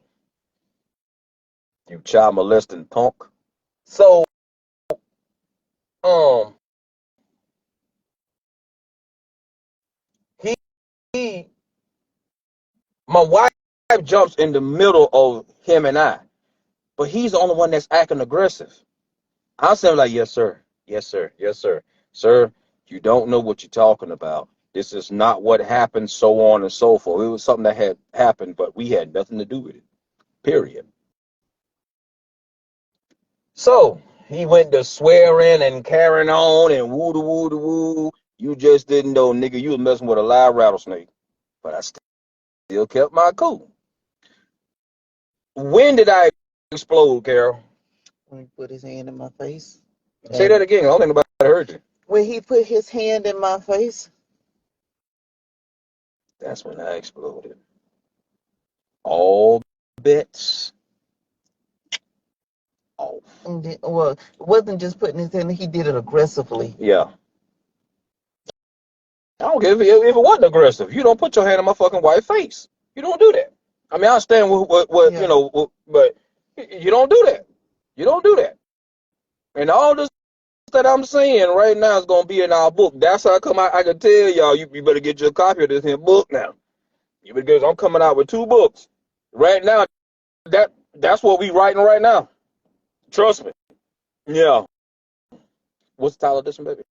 You child molesting punk. So, my wife jumps in the middle of him and I, but he's the only one that's acting aggressive. I'm saying like, yes, sir. Yes, sir. Yes, sir. Sir, you don't know what you're talking about. This is not what happened, so on and so forth. It was something that had happened, but we had nothing to do with it. Period. So he went to swearing and carrying on and woo woo woo. You just didn't know, nigga, you was messing with a live rattlesnake. But I still kept my cool. When did I explode, Carol? When he put his hand in my face. Say that again. I don't think nobody heard you. When he put his hand in my face. That's when I exploded. All bets off. Well, it wasn't just putting his hand, he did it aggressively. Yeah. I don't care if it wasn't aggressive. You don't put your hand in my fucking wife's face. You don't do that. I mean, I understand what Yeah. but you don't do that. You don't do that. And all this that I'm saying right now is gonna be in our book. That's how I can tell y'all you better get your copy of this here book now. Because I'm coming out with 2 books right now. That's what we writing right now. Trust me. Yeah. What's the title of this one, baby?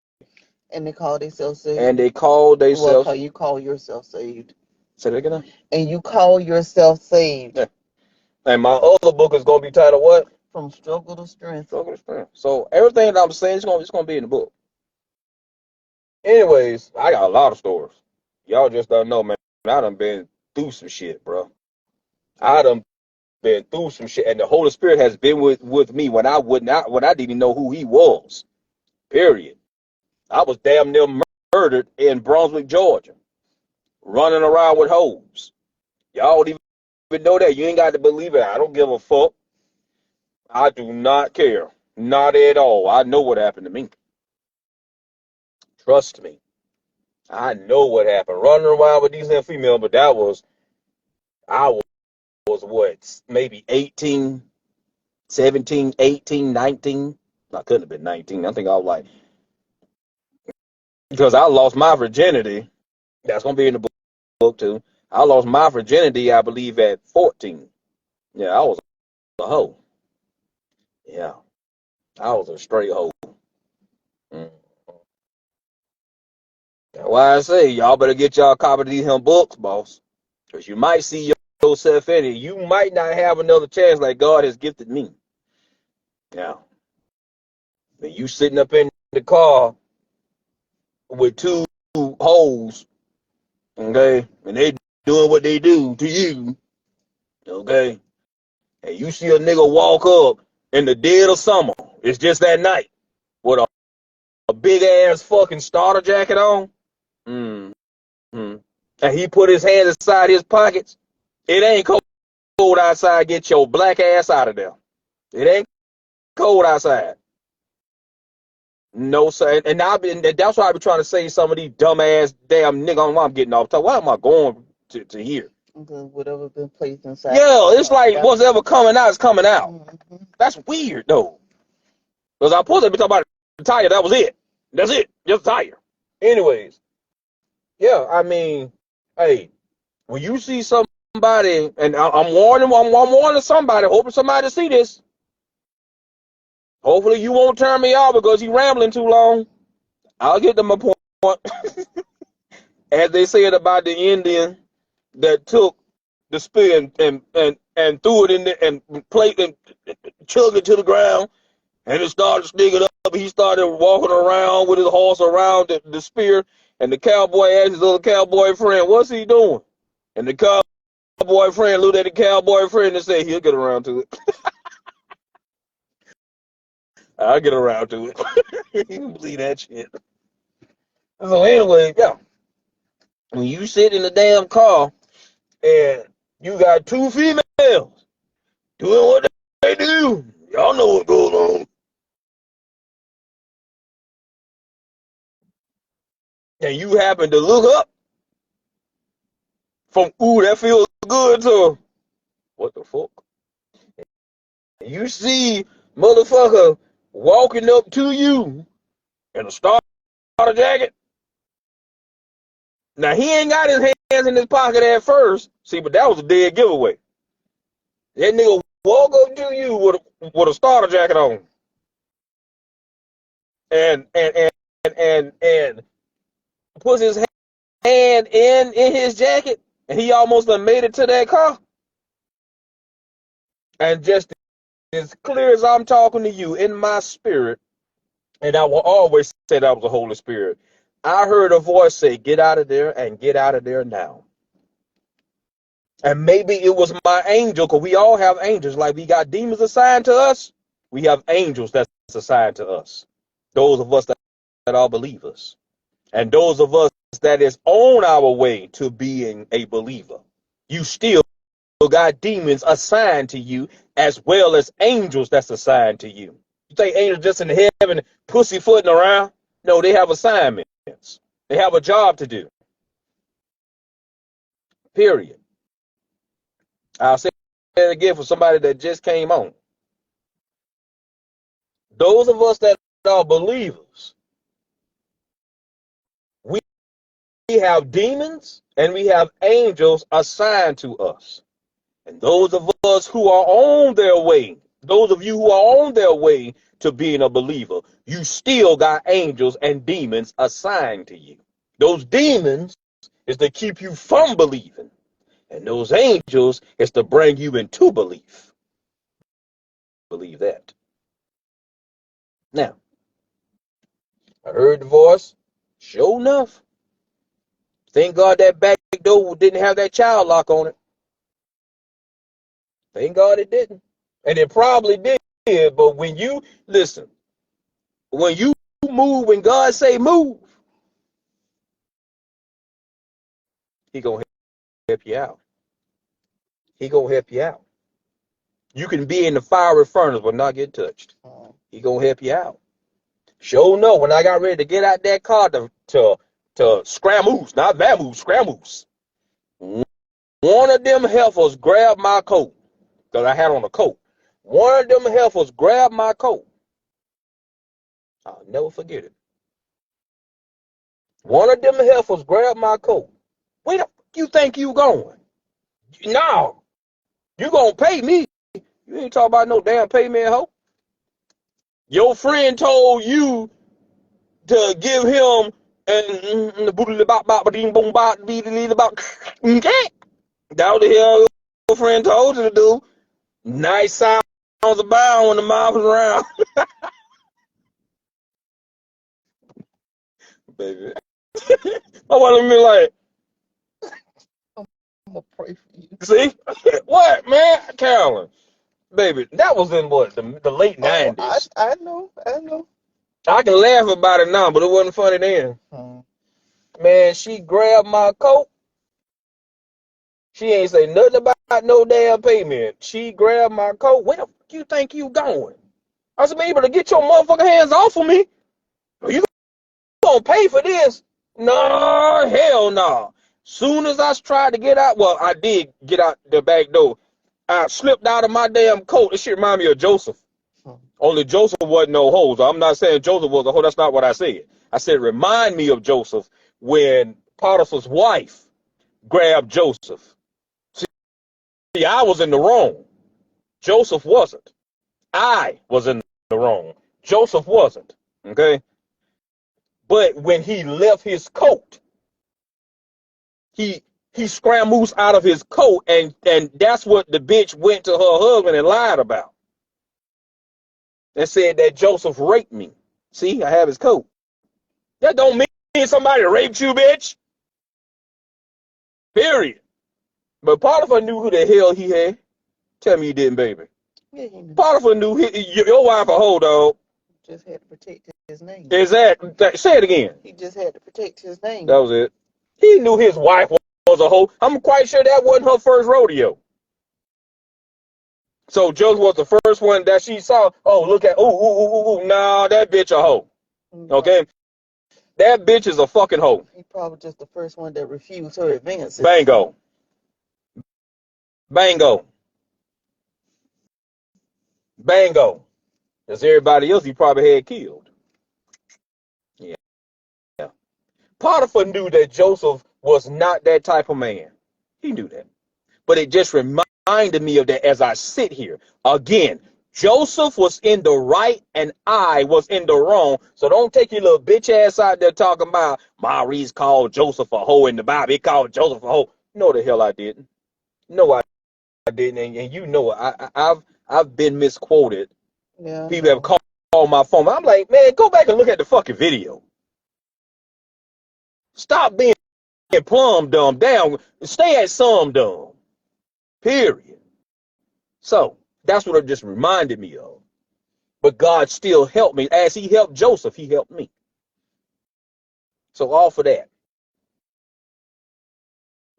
And they call themselves saved. And they call themselves. Well, you call yourself saved. Say that again. And you call yourself saved. Yeah. And my other book is gonna be titled what? From struggle to strength. Struggle to strength. So everything that I'm saying is gonna be in the book. Anyways, I got a lot of stories. Y'all just don't know, man. I done been through some shit, bro. I done been through some shit, and the Holy Spirit has been with me when I didn't even know who He was. Period. I was damn near murdered in Brunswick, Georgia, running around with hoes. Y'all don't even know that. You ain't got to believe it. I don't give a fuck. I do not care. Not at all. I know what happened to me. Trust me. I know what happened. Running around with these females, but I was what, maybe 18, 17, 18, 19. I couldn't have been 19. I think I was like, because I lost my virginity. That's going to be in the book too. I lost my virginity, I believe, at 14. Yeah, I was a hoe. Yeah, I was a straight hoe. That's why I say, y'all better get y'all a copy of these books, boss. Because you might see yourself in it. You might not have another chance like God has gifted me. Yeah. And you sitting up in the car with 2 hoes, okay, and they doing what they do to you, okay, and you see a nigga walk up in the dead of summer, it's just that night, with a big ass fucking starter jacket on, and he put his hands inside his pockets. It ain't cold outside. Get your black ass out of there. It ain't cold outside. No, sir. And that's why I be trying to say some of these dumbass damn nigga. I'm getting off top. Why am I going to here? Because whatever been placed inside. Yeah, it's like what's ever coming out is coming out. Mm-hmm. That's weird though. Because I supposed to be talking about the tire. That was it. That's it. Just a tire. Anyways, yeah. I mean, hey, when you see somebody, and I'm warning somebody, hoping somebody see this. Hopefully you won't turn me off because he's rambling too long. I'll get to my point. As they said about the Indian that took the spear and threw it in there and played and chugged it to the ground, and it started sticking up. He started walking around with his horse around the spear, and the cowboy asked his other cowboy friend, "What's he doing?" And the cowboy friend looked at the cowboy friend and said, "He'll get around to it." I'll get around to it. You can believe that shit. So anyway, yeah. When you sit in the damn car and you got 2 females doing what they do, y'all know what's going on. And you happen to look up from, ooh, that feels good, to what the fuck? And you see motherfucker walking up to you in a starter jacket. Now, he ain't got his hands in his pocket at first. See, but that was a dead giveaway. That nigga walk up to you with a starter jacket on. And puts his hand in his jacket, and he almost done made it to that car. And just as clear as I'm talking to you in my spirit, and I will always say that was the Holy Spirit, I heard a voice say, "Get out of there and get out of there now." And maybe it was my angel, because we all have angels. Like we got demons assigned to us, we have angels that's assigned to us. Those of us that are believers. And those of us that is on our way to being a believer. You still got demons assigned to you, as well as angels that's assigned to you. You think angels just in heaven pussyfooting around? No, they have assignments. They have a job to do. Period. I'll say it again for somebody that just came on. Those of us that are believers, we have demons and we have angels assigned to us. And those of us who are on their way, those of you who are on their way to being a believer, you still got angels and demons assigned to you. Those demons is to keep you from believing. And those angels is to bring you into belief. Believe that. Now, I heard the voice. Sure enough. Thank God that back door didn't have that child lock on it. Thank God it didn't. And it probably did, but when you, listen, when you move, when God say move, he gonna help you out. He gonna help you out. You can be in the fiery furnace but not get touched. He gonna help you out. Sure no, when I got ready to get out that car to scramoose, not vamoose, scramoose, one of them heifers grabbed my coat, because I had on a coat. One of them heifers grabbed my coat. I'll never forget it. One of them heifers grabbed my coat. Where the fuck you think you going? No, you gonna pay me. You ain't talking about no damn payment, hoe. Your friend told you to give him the boodly bop bop ding boom bop beedly bop. That what the hell your friend told you to do. Nice sounds abound when the mouth is around. Baby. I want to be like, I'm gonna pray for you. see? What, man? Carolyn. Baby, that was in what, the late 90s. I know. I can laugh about it now, but it wasn't funny then. Man, she grabbed my coat. She ain't say nothing about no damn payment. She grabbed my coat. Where the fuck you think you going? I said, man, you better get your motherfucking hands off of me. You gonna pay for this? No, hell no. Soon as I tried to get out, well, I did get out the back door. I slipped out of my damn coat. This shit remind me of Joseph. Only Joseph wasn't no hoe. So I'm not saying Joseph was a hoe. That's not what I said. I said remind me of Joseph when Potiphar's wife grabbed Joseph. See, I was in the wrong. Joseph wasn't. I was in the wrong. Joseph wasn't. Okay? But when he left his coat, he scrambles out of his coat, and that's what the bitch went to her husband and lied about. And said that Joseph raped me. See, I have his coat. That don't mean somebody raped you, bitch. Period. But Potiphar knew who the hell he had. Tell me you didn't, baby. Yeah, he knew. Potiphar knew your wife a hoe, dog. Just had to protect his name. Exactly. Say it again. He just had to protect his name. That was it. He knew his wife was a hoe. I'm quite sure that wasn't her first rodeo. So Joseph was the first one that she saw. Oh, look at, nah, that bitch a hoe. Okay? That bitch is a fucking hoe. He probably just the first one that refused her advances. Bango. Bango. Bango. Because everybody else he probably had killed. Yeah. Potiphar knew that Joseph was not that type of man. He knew that. But it just reminded me of that as I sit here. Again, Joseph was in the right and I was in the wrong. So don't take your little bitch ass out there talking about Maurice called Joseph a hoe in the Bible. He called Joseph a hoe. No, the hell I didn't. No, I didn't. And you know I've been misquoted. Yeah. People have called my phone. I'm like, man, go back and look at the fucking video. Stop being plumb dumb down. Stay at some dumb. Period. So that's what it just reminded me of. But God still helped me. As he helped Joseph, he helped me. So all for that.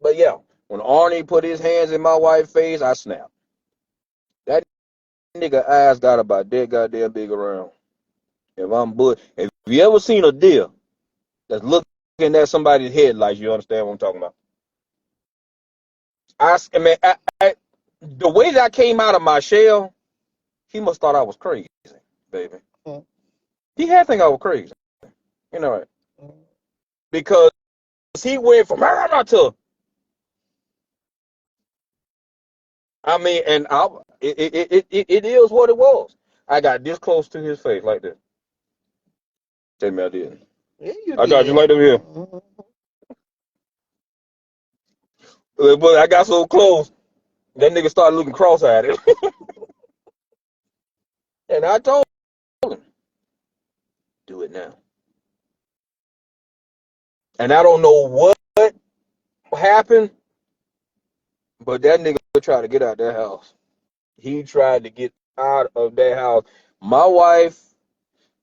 But yeah, when Arnie put his hands in my wife's face, I snapped. That nigga eyes got about that goddamn big around. If you ever seen a deer that's looking looking at somebody's headlights. You understand what I'm talking about? I mean, the way that I came out of my shell, he must thought I was crazy, baby. Mm, He had to think I was crazy, you know, right? mm. Because he went from to, I mean, and it is what it was. I got this close to his face like this. Tell me I didn't. Yeah, you I got you did. right over here. Mhm. But I got so close, that nigga started looking cross-eyed. And I told him, do it now. And I don't know what happened, but that nigga tried to get out that house. He tried to get out of that house. My wife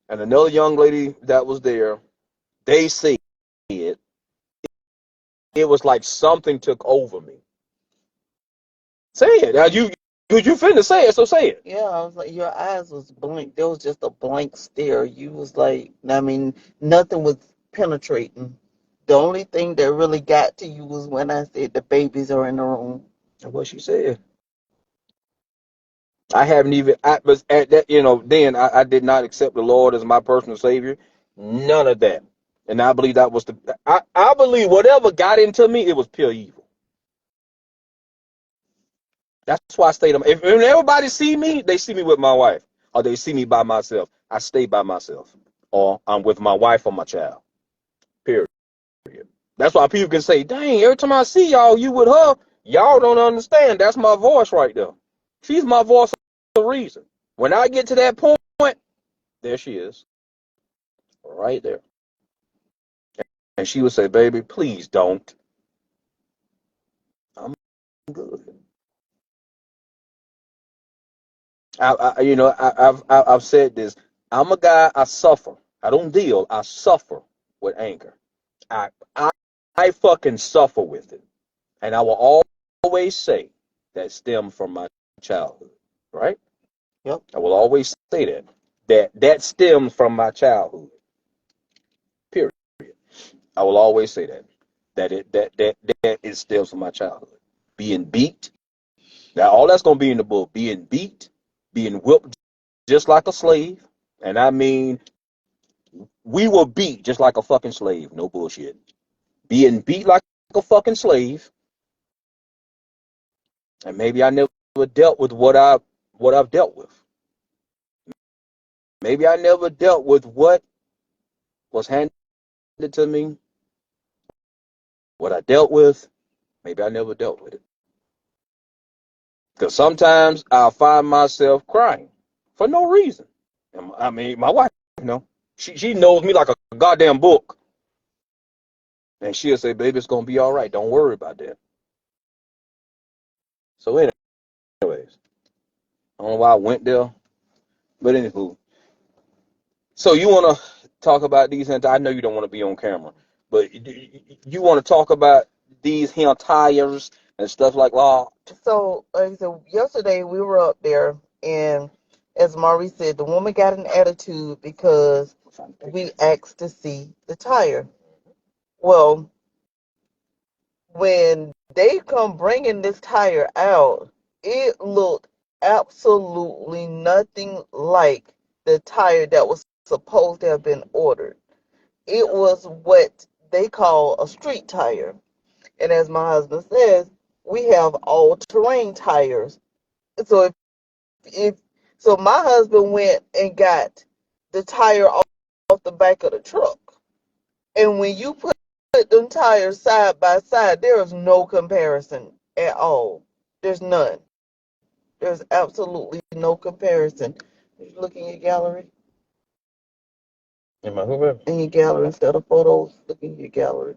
and another young lady that was there, they said it. It was like something took over me. Say it. Now you finna say it, so say it. Yeah, I was like, your eyes was blank. There was just a blank stare. You was like, I mean, nothing was penetrating. The only thing that really got to you was when I said the babies are in the room. That's what she said. I haven't even, I was at that, then I did not accept the Lord as my personal Savior. None of that. And I believe that was I believe whatever got into me, it was pure evil. That's why I stayed. If everybody see me, they see me with my wife, or they see me by myself. I stay by myself, or I'm with my wife or my child. Period. That's why people can say, "Dang, every time I see y'all, you with her." Y'all don't understand. That's my voice right there. She's my voice for a reason. When I get to that point, there she is, right there, and she would say, "Baby, please don't. I'm good." I've said this. I'm a guy. I suffer. I don't deal. I suffer with anger. I I, I fucking suffer with it, and I will always say that stemmed from my childhood. Right? Yep. I will always say that that stems from my childhood. Period. I will always say that it stems from my childhood. Being beat. Now all that's gonna be in the book. Being beat, being whipped just like a slave, and I mean we were beat just like a fucking slave. No bullshit. Being beat like a fucking slave, and maybe I never dealt with what I've dealt with. Maybe I never dealt with what was handed to me, what I dealt with. Maybe I never dealt with it. Because sometimes I'll find myself crying for no reason. I mean, my wife, she knows me like a goddamn book. And she'll say, baby, it's going to be all right. Don't worry about that. So anyways, I don't know why I went there. But anywho, so you want to talk about these? And I know you don't want to be on camera, but you want to talk about these hand tires and stuff like that. So, like I said, yesterday we were up there, and as Maurice said, the woman got an attitude because we asked to see the tire. Well, when they come bringing this tire out, it looked absolutely nothing like the tire that was supposed to have been ordered. It was what they call a street tire. And as my husband says, we have all-terrain tires. So if so my husband went and got the tire off the back of the truck. And when you put them tires side by side, there is no comparison at all. There's none. There's absolutely no comparison. You look in your gallery. In my whoever? In your gallery instead of photos, look in your gallery.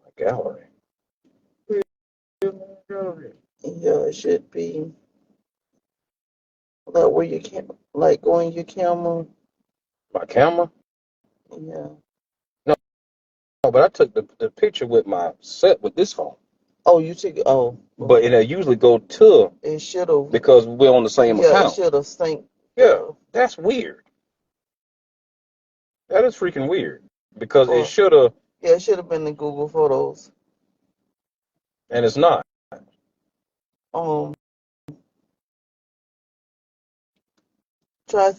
My gallery. Yeah, it should be like where you can like go in your camera. My camera? Yeah. No, no, but I took the picture with my set with this phone. Oh, you took it. Oh, But it usually go to it should have. because we're on the same Yeah, it account. should have synced. Yeah, that's weird. That is freaking weird. because it Or should have, yeah, it should have been the Google Photos. and it's not. Um, try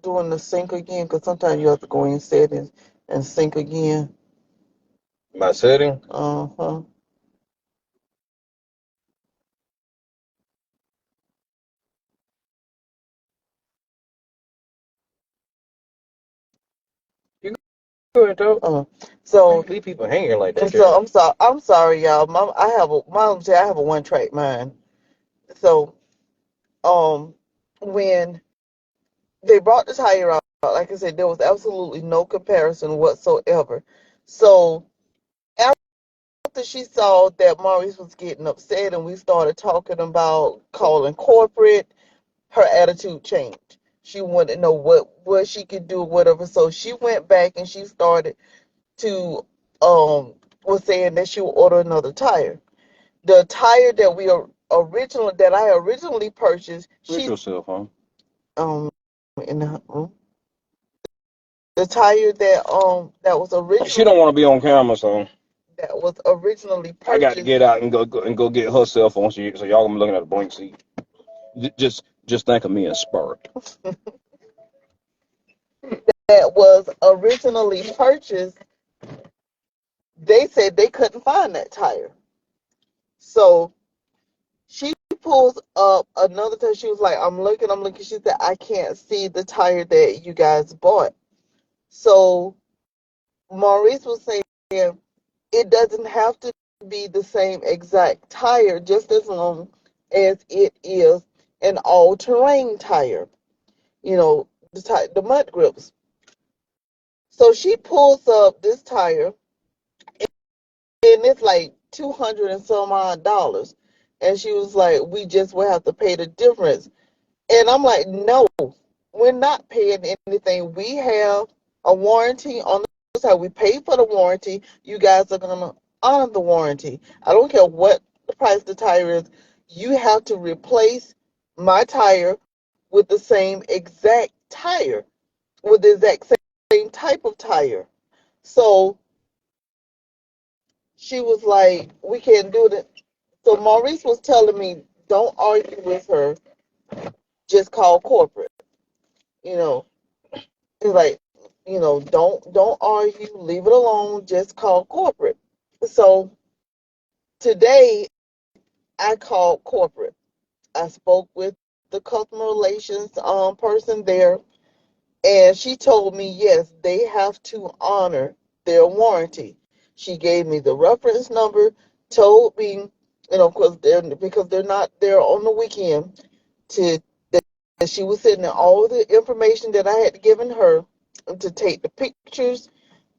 doing the sync again, because sometimes you have to go in settings and sync again. My setting. Uh-huh. You go ahead, though. So Leave people hanging like and that. so I'm sorry, y'all. Mom said I have a one track mind. So when they brought the tire out, like I said, there was absolutely no comparison whatsoever. So after she saw that Maurice was getting upset and we started talking about calling corporate, her attitude changed. She wanted to know what she could do, whatever. So she went back and she started to was saying that she would order another tire. The tire that I originally purchased, Switch yourself, huh? in the room. The tire that was She don't originally want to be on camera, so I got to purchased get out and go get her cell phone. So y'all gonna be looking at a blank seat. Just think of me and Spark. that was originally purchased, they said they couldn't find that tire. So she pulls up another tire. She was like, I'm looking. She said, I can't see the tire that you guys bought. So Maurice was saying it doesn't have to be the same exact tire, just as long as it is an all-terrain tire. The mud grips. So she pulls up this tire, and it's like 200 and some odd dollars. And she was like, we just will have to pay the difference. And I'm like, no, we're not paying anything. We have a warranty on the side. We pay for the warranty. You guys are going to honor the warranty. I don't care what the price of the tire is. You have to replace my tire with the same exact tire, with the exact same type of tire. So she was like, we can't do that. So Maurice was telling me, don't argue with her, just call corporate. You know, he's like, don't argue, leave it alone, just call corporate. So today I called corporate. I spoke with the customer relations person there, and she told me yes, they have to honor their warranty. She gave me the reference number, told me, of course, because they're not there on the weekend, to that she was sending all the information that I had given her to take the pictures,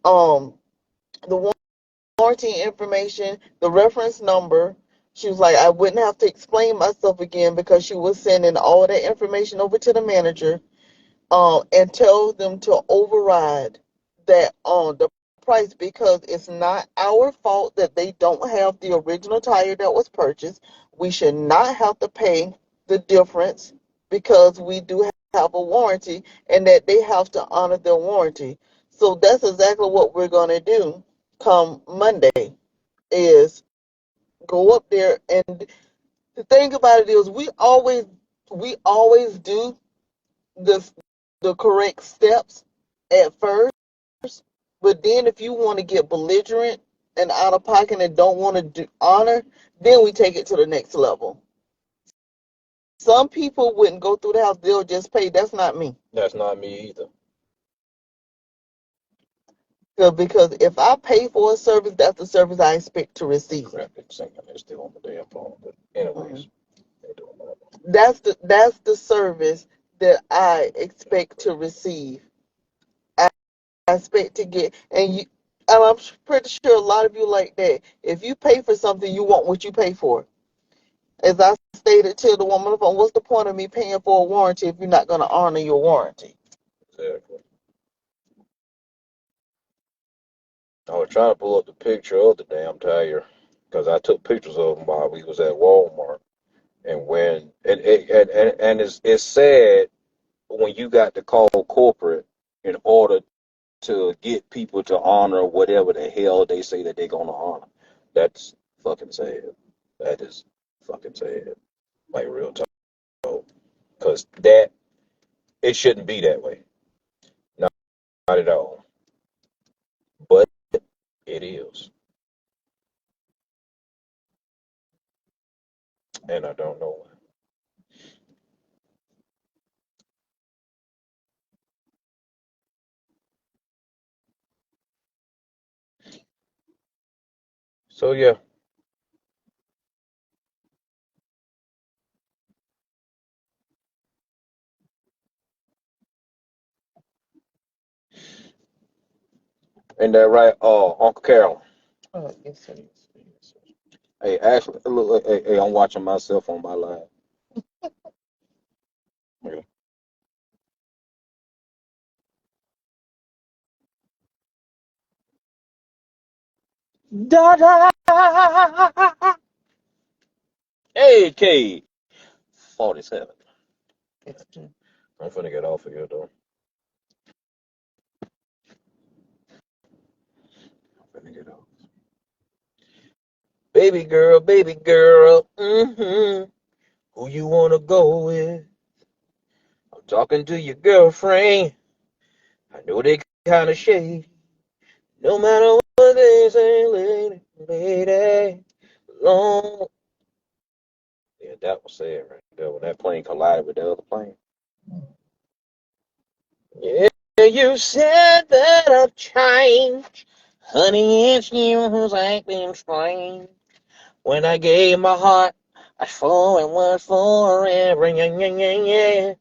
the warranty information, the reference number. She was like, I wouldn't have to explain myself again because she was sending all that information over to the manager, and tell them to override that on the price, because it's not our fault that they don't have the original tire that was purchased. We should not have to pay the difference because we do have a warranty, and that they have to honor their warranty. So that's exactly what we're going to do come Monday, is go up there. And the thing about it is we always do the the correct steps at first, but then if you want to get belligerent and out of pocket and don't want to do honor, then we take it to the next level. Some people wouldn't go through the house; they'll just pay. That's not me. That's not me either. Because if I pay for a service, that's the service I expect to receive. Crap, it's saying they're still on the damn phone. But anyways, they doing that. That's the service that I expect to receive. I expect to get, and I'm pretty sure a lot of you like that. If you pay for something, you want what you pay for. As I stated to the woman on the phone, what's the point of me paying for a warranty if you're not going to honor your warranty? Exactly. I was trying to pull up the picture of the damn tire because I took pictures of them while we was at Walmart. And when and it's sad when you got to call corporate in order to get people to honor whatever the hell they say that they're gonna honor. That's fucking sad. That is fucking sad. Like real talk. Because that it shouldn't be that way. Not, not at all. But it is. And I don't know why. So yeah. Ain't that right? Uncle Carol. Yes, it is. Yes, it is. Hey, actually, look, hey, I'm watching myself on my live. Yeah. Da da. AK 47. It's true. I'm finna get off of here though. I'm finna get off. Baby girl, who you wanna go with? I'm talking to your girlfriend. I know they kinda shady. No matter what they say, lady, long. Yeah, that was sad right there when that plane collided with the other plane. Yeah, you said that I've changed. Honey, it's you who's acting strange. When I gave my heart, I swore it was forever. Yeah, yeah, yeah, yeah.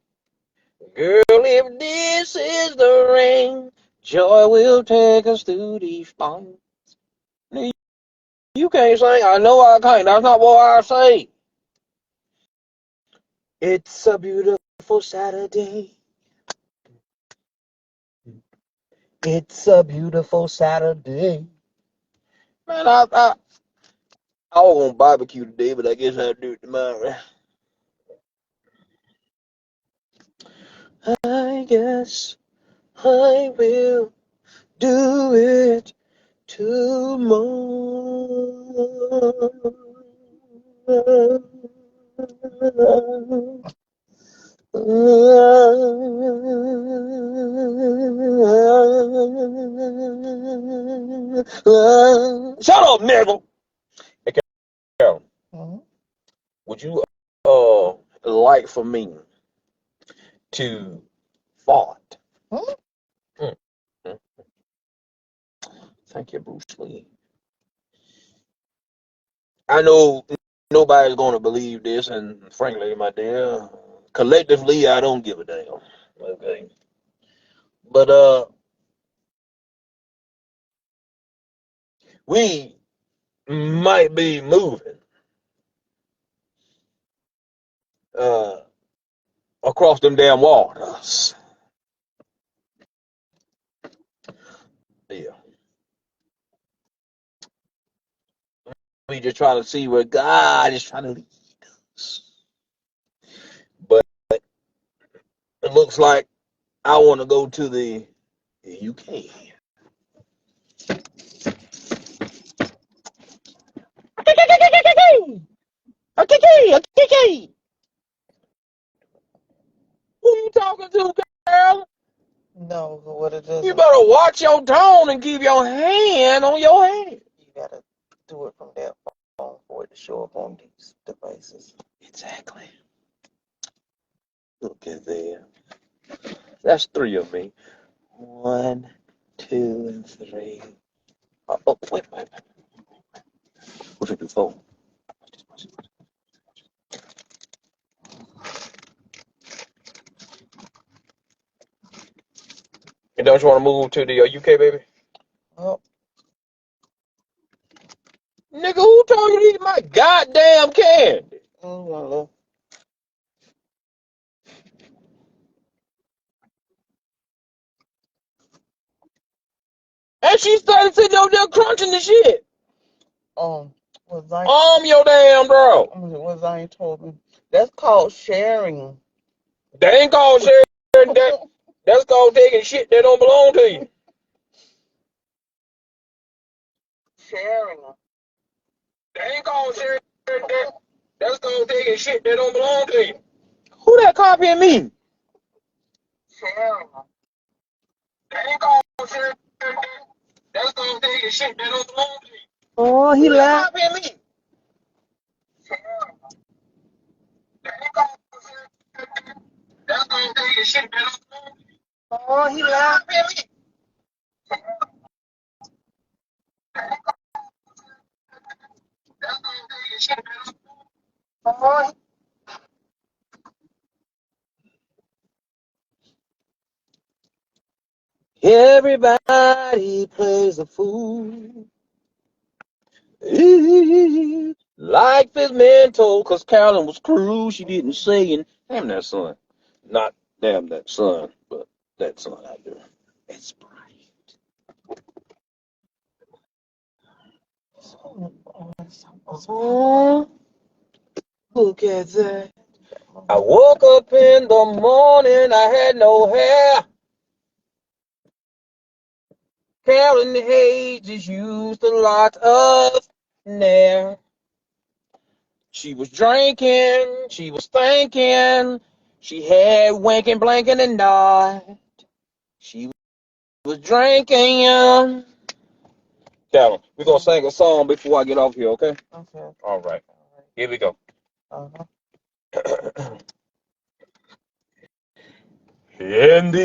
Girl, if this is the rain, joy will take us through these storms. You can't sing. I know I can't. That's not what I say. It's a beautiful Saturday. It's a beautiful Saturday. Man, I was gonna barbecue today, but I guess I'll do it tomorrow. I guess I will do it tomorrow. Shut up, nigga. Hey, Carol, Mhm. would you like for me to fart? Mhm. Mm-hmm. Thank you, Bruce Lee. I know nobody's gonna believe this, and frankly, my dear, collectively, I don't give a damn. Okay, but we might be moving uh across them damn waters. Yeah, we just trying to see where God is trying to lead us. But it looks like I want to go to the UK. Who you talking to, girl? No, but what it You doesn't, better watch your tone and keep your hand on your head. you gotta do it from that phone for it to show up on these devices. Exactly. Look at there. That's three of me. 1, 2, and 3. Wait. What should I do 4? And don't you want to move to the UK, baby? Oh, Nigga, who told you to eat my goddamn candy? one left. And she started sitting over there crunching the shit. What Zion, Your damn bro. what Zion told me. That's called sharing. They ain't called sharing that. That's called taking shit that don't belong to you. Sharing. They ain't called sharing that. That's called taking shit that don't belong to you. Who that copying me? Sharing. They ain't called sharing that. That's called taking shit that don't belong to you. Oh, he lied. Copying me. Sharing. They ain't called sharing that. That's called taking shit that don't belong to you. Oh, he lied. Copying me. That's called taking shit that don't belong to you. Everybody plays a fool. Life is mental, cause Carolyn was cruel. She didn't say, and damn that son. Not damn that son, but that son out there. It's bright. Oh, look at that. I woke up in the morning, I had no hair. Carolyn Hayes just used a lot of Nair. She was drinking, she was thinking, she had wanking, blanking, and died. She was drinking. Carolyn, we're gonna sing a song before I get off here, okay? Okay. All right. Here we go. Uh-huh. In the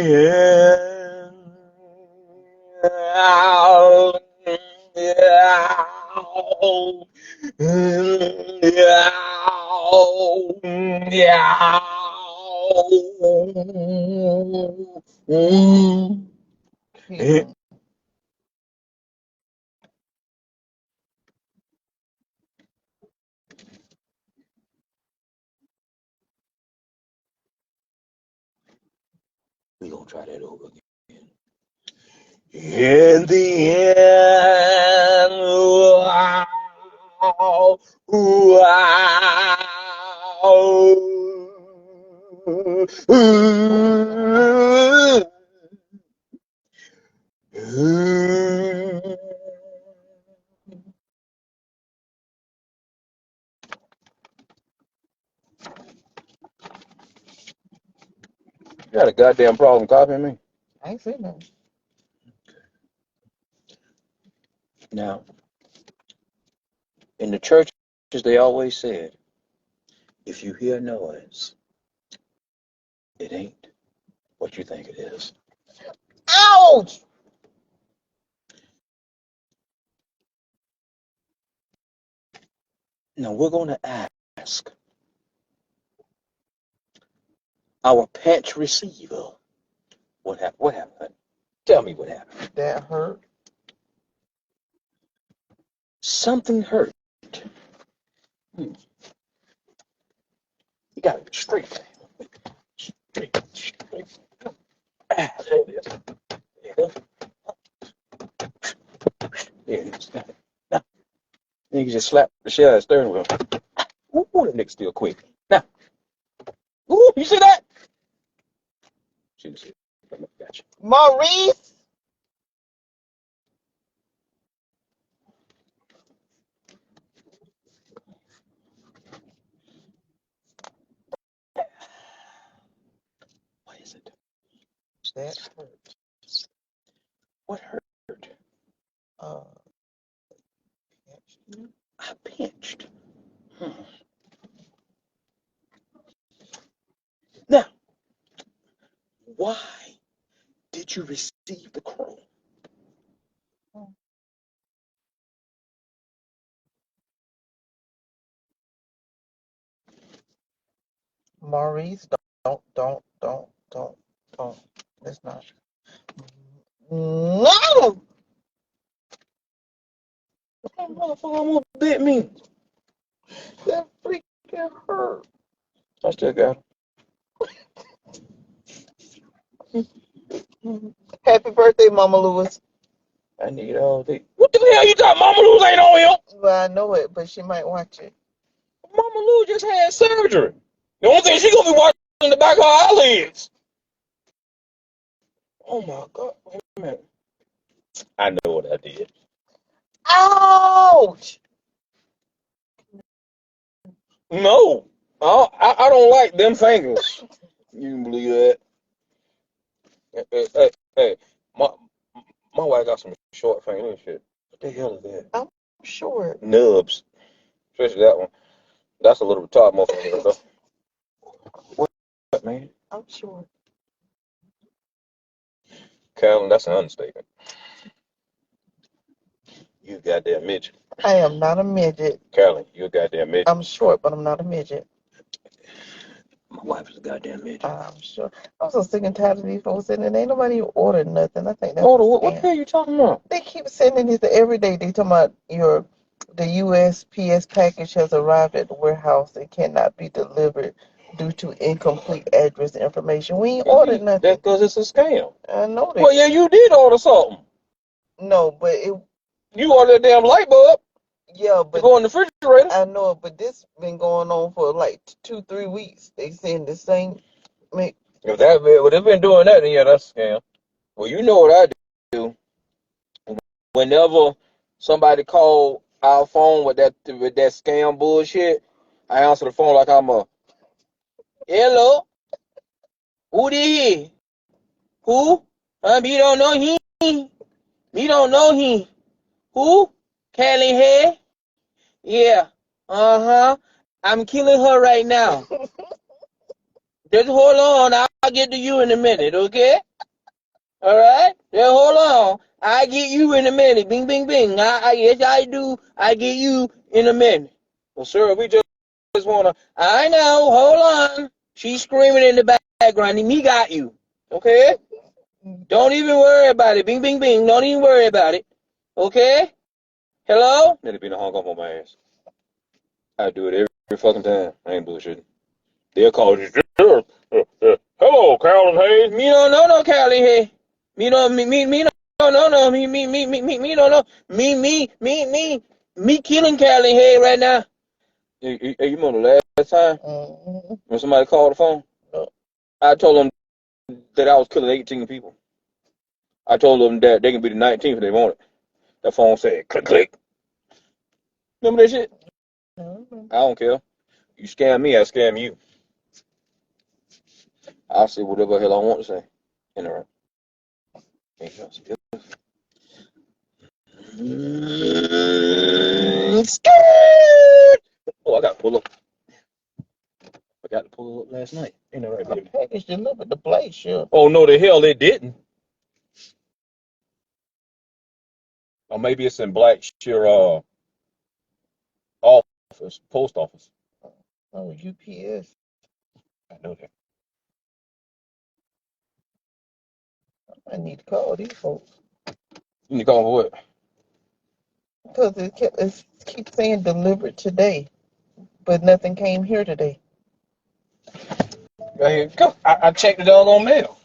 end, Keep we're gonna try that over again. In the end, wow, You got a goddamn problem copying me. I ain't seen nothing. Now, in the churches, they always said, if you hear noise, it ain't what you think it is. Ouch! Now, we're going to ask our patch receiver, what happened? What happened? Tell me what happened. That hurt. Something hurt. You got to be straight. Straight. There it is. There it is. Now, you can just slap the shit out of the steering wheel. Ooh, that nigga still quick. Now, ooh, you see that? Shoot, see. Gotcha. Maurice! What is it? That hurt. What hurt? Uh, I pinched. Now, why did you receive the crow? Maurice, don't. It's not. No! That motherfucker almost bit me. That freaking hurt. I still got him. Happy birthday, Mama Lewis. I need all day. What the hell you got? Mama Lou ain't on here. Well, I know it, but she might watch it. Mama Lou just had surgery. The only thing she gonna be watching in the back of her eyelids. Oh my God. Wait a minute. I know what I did. Ouch! No, I don't like them fingers. You can believe that? Hey, my my wife got some short fingers. Shit. What the hell is that? I'm short. Nubs, especially that one. That's a little retarded motherfucker though. What, man? I'm short. Carolyn, that's an understatement. You goddamn midget. I am not a midget. Carolyn, you a goddamn midget. I'm short, but I'm not a midget. My wife is a goddamn midget. I'm sure. I'm so sick and tired of these folks sending. Ain't nobody ordered nothing. I think that's Order a what the scam. hell you talking about? They keep sending these every day. They talking about the USPS package has arrived at the warehouse and cannot be delivered due to incomplete address information. We ain't ordered nothing. That's because it's a scam. I know that. Well, yeah, you did order something. No, but it. You ordered a damn light bulb Yeah, to but go in the refrigerator. I know it. But this been going on for like 2-3 weeks. They saying the same. If they've been doing that, then yeah, that's a scam. Well, you know what I do. Whenever somebody call our phone with that scam bullshit, I answer the phone like I'm a hello. Who did? Who? Me don't know him. Me don't know him. Who? Callie Head? Yeah. Uh-huh. I'm killing her right now. Just hold on. I'll get to you in a minute, okay? All right? Just hold on. I get you in a minute. Bing, bing, bing. Yes, I do. I get you in a minute. Well, sir, we just want to... I know. Hold on. She's screaming in the background. Me got you. Okay? Don't even worry about it. Bing, bing, bing. Don't even worry about it. Okay? Hello? Then it be hung up on my ass. I do it every fucking time. I ain't bullshitting. They'll call you. Hello, Carolyn Hayes. Me don't know no Carolyn Hayes. Me don't don't know no me don't know me killing Carolyn Hayes right now. Hey, you remember the last time when somebody called the phone? I told them that I was killing 18 people. I told them that they can be the 19th if they want it. That phone said click click. Remember that shit? I don't care. You scam me, I scam you. I'll say whatever the hell I want to say. Anyway. Oh, I got to pull up. I got to pull up last night. Ain't that right, baby? The package delivered the place, sure. Oh, no, the hell it didn't. Or maybe it's in Blackshear office, post office. Oh, UPS. I know that. I need to call these folks. You need to call for what? Because it keeps saying delivered today, but nothing came here today. Right here. Come. I checked the doggone mail.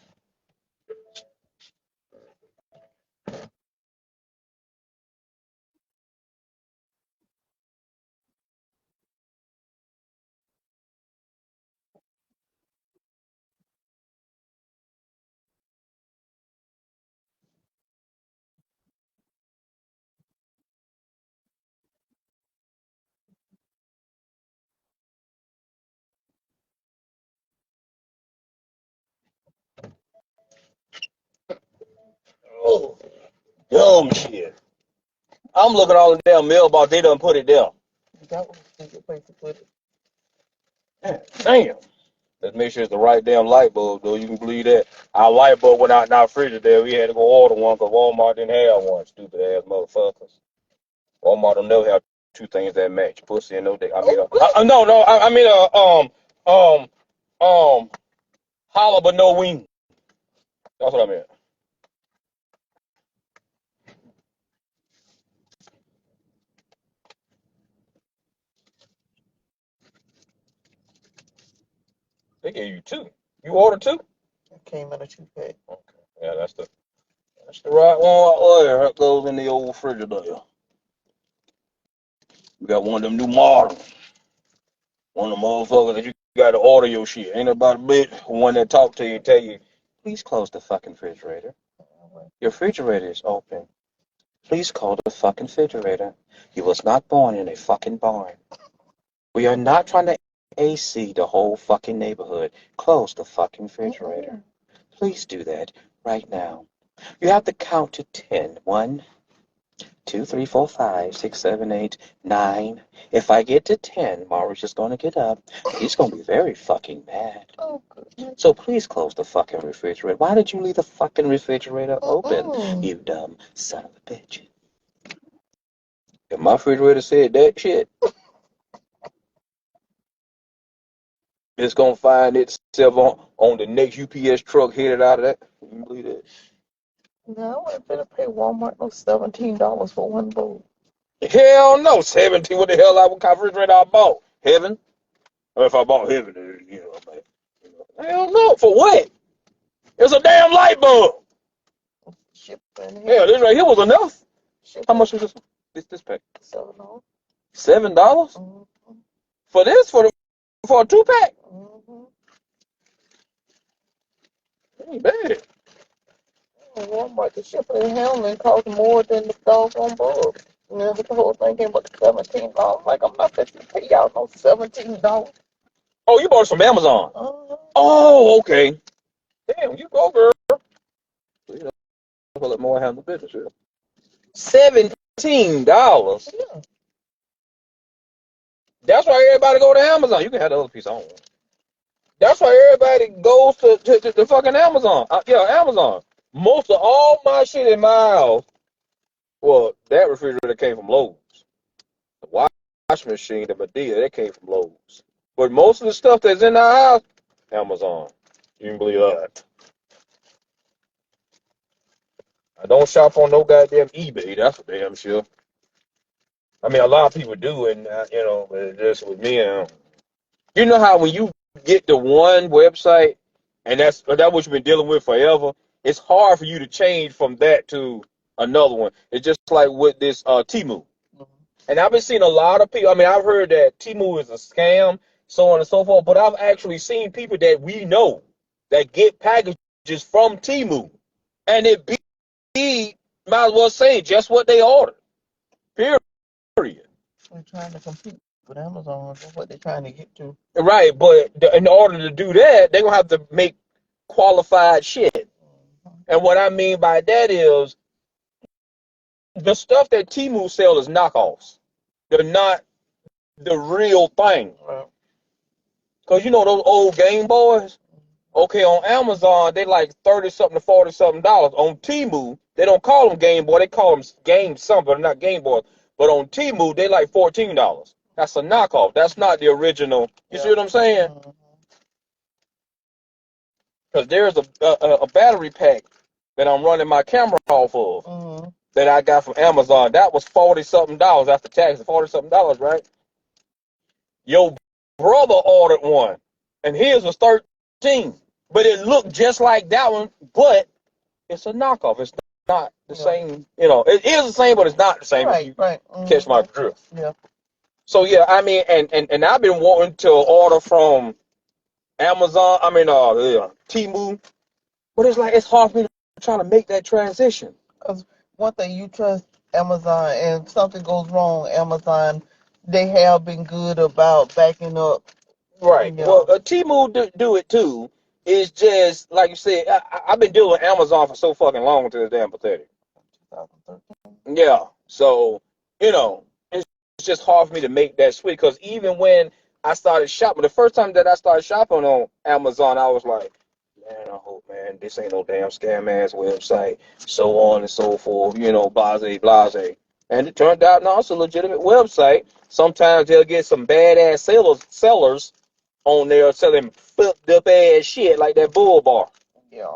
Oh, dumb shit. I'm looking at all the damn mailbox. They done put it there. That was a good place to put it. Damn. Let's make sure it's the right damn light bulb, though. You can believe that. Our light bulb went out in our frigidaire. We had to go order one because Walmart didn't have one. Stupid ass motherfuckers. Walmart don't never have two things that match. Pussy and no dick. I mean, no. I mean, holler but no wing. That's what I meant. They gave you two. You ordered two? It came in a 2-pack. Okay. Yeah, that's the right one right there. That goes in the old frigidaire. We got one of them new models. One of the motherfuckers that you got to order your shit. Ain't about a bit. One that talk to you and tell you, please close the fucking refrigerator. Your refrigerator is open. Please call the fucking refrigerator. You was not born in a fucking barn. We are not trying to AC the whole fucking neighborhood. Close the fucking refrigerator. Please do that right now. You have to count to 10. 1, 2, 3, 4, 5, 6, 7, 8, 9. If I get to 10, Maurice is going to get up. He's going to be very fucking mad. Oh, goodness. So please close the fucking refrigerator. Why did you leave the fucking refrigerator open, you dumb son of a bitch? If my refrigerator said that shit, it's going to find itself on the next UPS truck headed out of that. You believe that? No, I better pay Walmart no $17 for one bowl. Hell no, 17. What the hell what kind of refrigerator I bought? Heaven? Or if I bought Heaven, you know, like, hell no. For what? It's a damn light bulb. Shipping Hell, here. this right here was enough. How Shipping much was this pack? $7. $7 Mm-hmm. for this for a 2-pack. Mm-hmm. Ain't bad. Walmart, the shipping and handling costs more than the doggone bulb. You know, the whole thing came up to $17. Like, I'm not going to pay y'all no $17. Oh, you bought it from Amazon. Uh-huh. Oh, okay. Damn, you go, girl. You know, I'll let more handle business here. $17. Yeah. That's why everybody go to Amazon. You can have the other piece on. That's why everybody goes to fucking Amazon. Amazon. Most of all my shit in my house, well, that refrigerator came from Lowe's. The washing machine, the Medea, that came from Lowe's. But most of the stuff that's in our house, Amazon. You can believe that. I don't shop on no goddamn eBay. That's for damn sure. I mean, a lot of people do, and but just with me, you know how when you get to one website, and that's what you've been dealing with forever, it's hard for you to change from that to another one. It's just like with this Temu. Mm-hmm. And I've been seeing a lot of people. I mean, I've heard that Temu is a scam, so on and so forth. But I've actually seen people that we know that get packages from Temu, and it be might as well say just what they ordered. Period. They're trying to compete with Amazon. That's what they're trying to get to. Right, but in order to do that, they're gonna have to make qualified shit. Mm-hmm. And what I mean by that is the stuff that Temu sells is knockoffs. They're not the real thing. Right. Cause you know those old Game Boys. Okay, on Amazon they like 30 something to 40 something dollars. On Temu they don't call them Game Boy, they call them Game something, but not Game Boys. But on Temu they like $14. That's a knockoff. That's not the original. You see what I'm saying? Mm-hmm. Because there's a battery pack that I'm running my camera off of Mm-hmm. that I got from Amazon. That was 40 something dollars after tax. 40 something dollars, right? Your brother ordered one, and his was 13, but it looked just like that one, but it's a knockoff. It's not the same. It is the same, but it's not the same. If you Right. catch my drift. Yeah. So yeah, I mean, and I've been wanting to order from Amazon. I mean, Temu, but it's hard for me to try to make that transition. Because one thing, you trust Amazon, and if something goes wrong, Amazon, they have been good about backing up. Right. You Well, know. Temu do it too. It's just like you said. I've been dealing with Amazon for so fucking long to this damn pathetic. 2013. Yeah. So it's just hard for me to make that switch because even when I started shopping, the first time that I started shopping on Amazon, I was like, man, I hope, man, this ain't no damn scam ass website, so on and so forth. Blase, blase. And it turned out, no, it's a legitimate website. Sometimes they'll get some badass sellers on there selling flipped up ass shit like that Bull Bar. Yeah.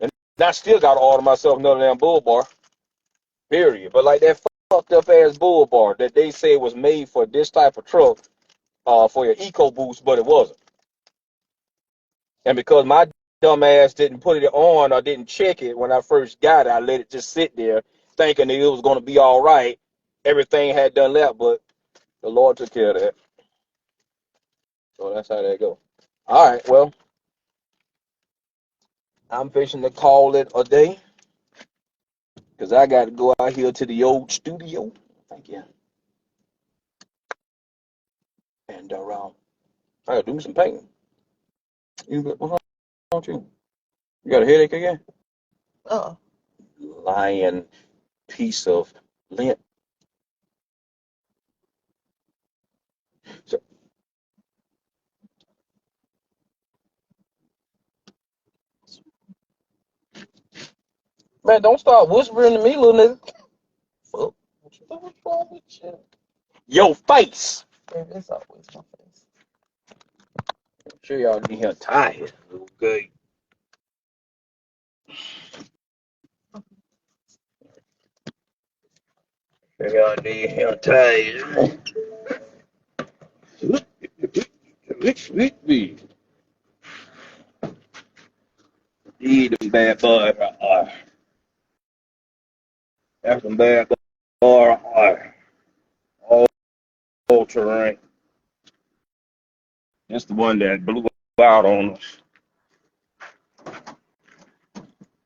And I still got to order myself another damn Bull Bar. Period. But like that fucked up ass Bull Bar that they said was made for this type of truck, for your EcoBoost, but it wasn't. And because my dumb ass didn't put it on or didn't check it when I first got it, I let it just sit there thinking that it was going to be all right. Everything had done that, but the Lord took care of that. So that's how that go. All right, well, I'm fixing to call it a day. Because I got to go out here to the old studio. Thank you. And I got to do me some painting. What's wrong with you? You got a headache again? Uh, Lying piece of lint. So, man, don't start whispering to me, little nigga. Fuck. What's wrong with you? Your face. baby, it's always my face. I'm sure y'all need here tired. Okay. Sure y'all need here tired. Need them bad boy. That's some bad boy. All terrain. That's the one that blew out on us.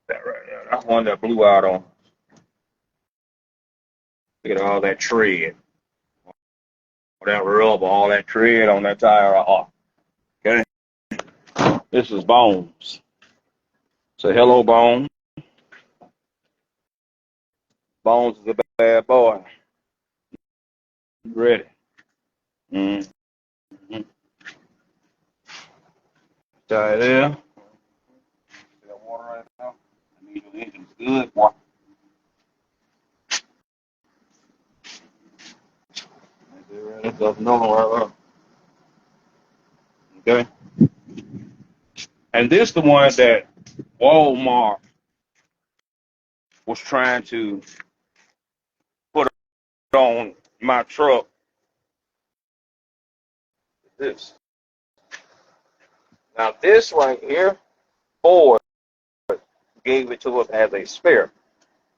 That right there. That's the one that blew out on us. Look at all that tread. All that rubber, all that tread on that tire. Okay. This is Bones. Say hello, Bones. Bones is a bad boy. You ready? Mm-hmm. Tire there. Got water right now. I need your engine's good, boy. That's another one. Okay. And this the one that Walmart was trying to put on my truck. This. Now this right here, Ford gave it to us as a spare.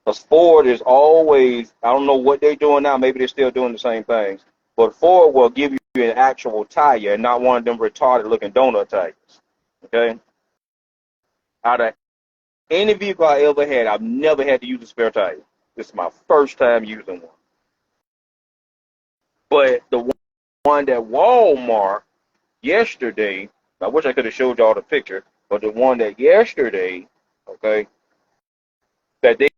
Because Ford is always, I don't know what they're doing now, maybe they're still doing the same things, but Ford will give you an actual tire and not one of them retarded looking donut tires. Okay? Out of any vehicle I ever had, I've never had to use a spare tire. This is my first time using one. But the one that Walmart yesterday, I wish I could have showed y'all the picture, but the one that yesterday, okay, that they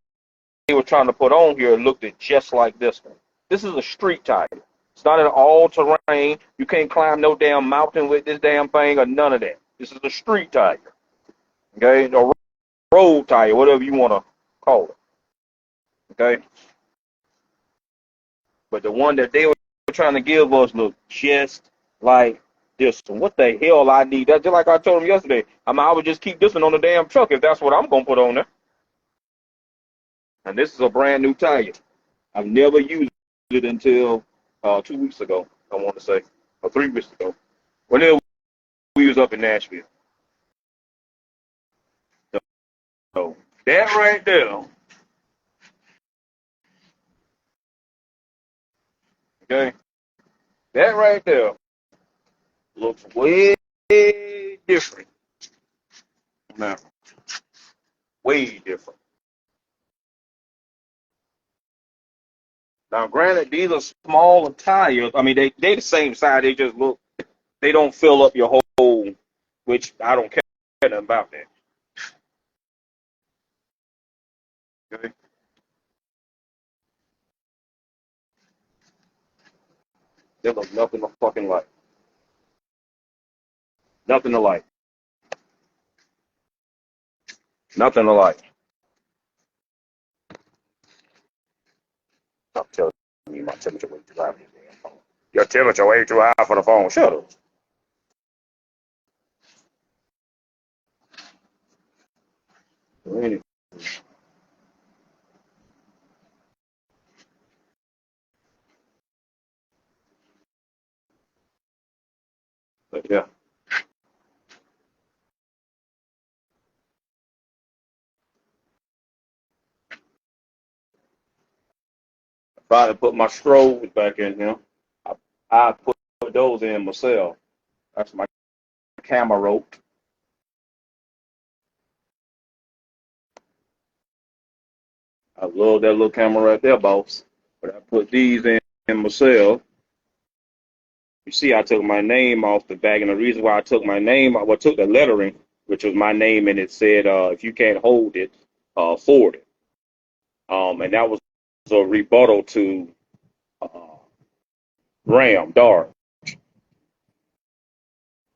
were trying to put on here looked just like this one. This is a street tire. It's not an all-terrain. You can't climb no damn mountain with this damn thing or none of that. This is a street tire, okay, a road tire, whatever you want to call it, okay. But the one that they were trying to give us looked just like this one. What the hell I need? That's just like I told them yesterday. I would just keep this one on the damn truck if that's what I'm gonna put on there. And this is a brand new tire. I've never used it until 2 weeks ago, I want to say, or 3 weeks ago. Whenever we was up in Nashville. So that right there, okay, that right there looks way different now. Way different. Now, granted, these are smaller tires. I mean, they the same size. They just look. They don't fill up your hole, which I don't care nothing about that. Okay? They look nothing to fucking like. Nothing to like. Nothing to like. I'm telling you, my temperature way too high for this damn phone. Your temperature way too high for the phone. Shut up. Anyway, but yeah. Try to put my strobes back in here. I put those in myself. That's my camera rope. I love that little camera right there, boss. But I put these in myself. You see, I took my name off the back, and the reason why I took my name, took the lettering, which was my name, and it said, if you can't hold it, forward it. And that was a rebuttal to uh, Ram Dar.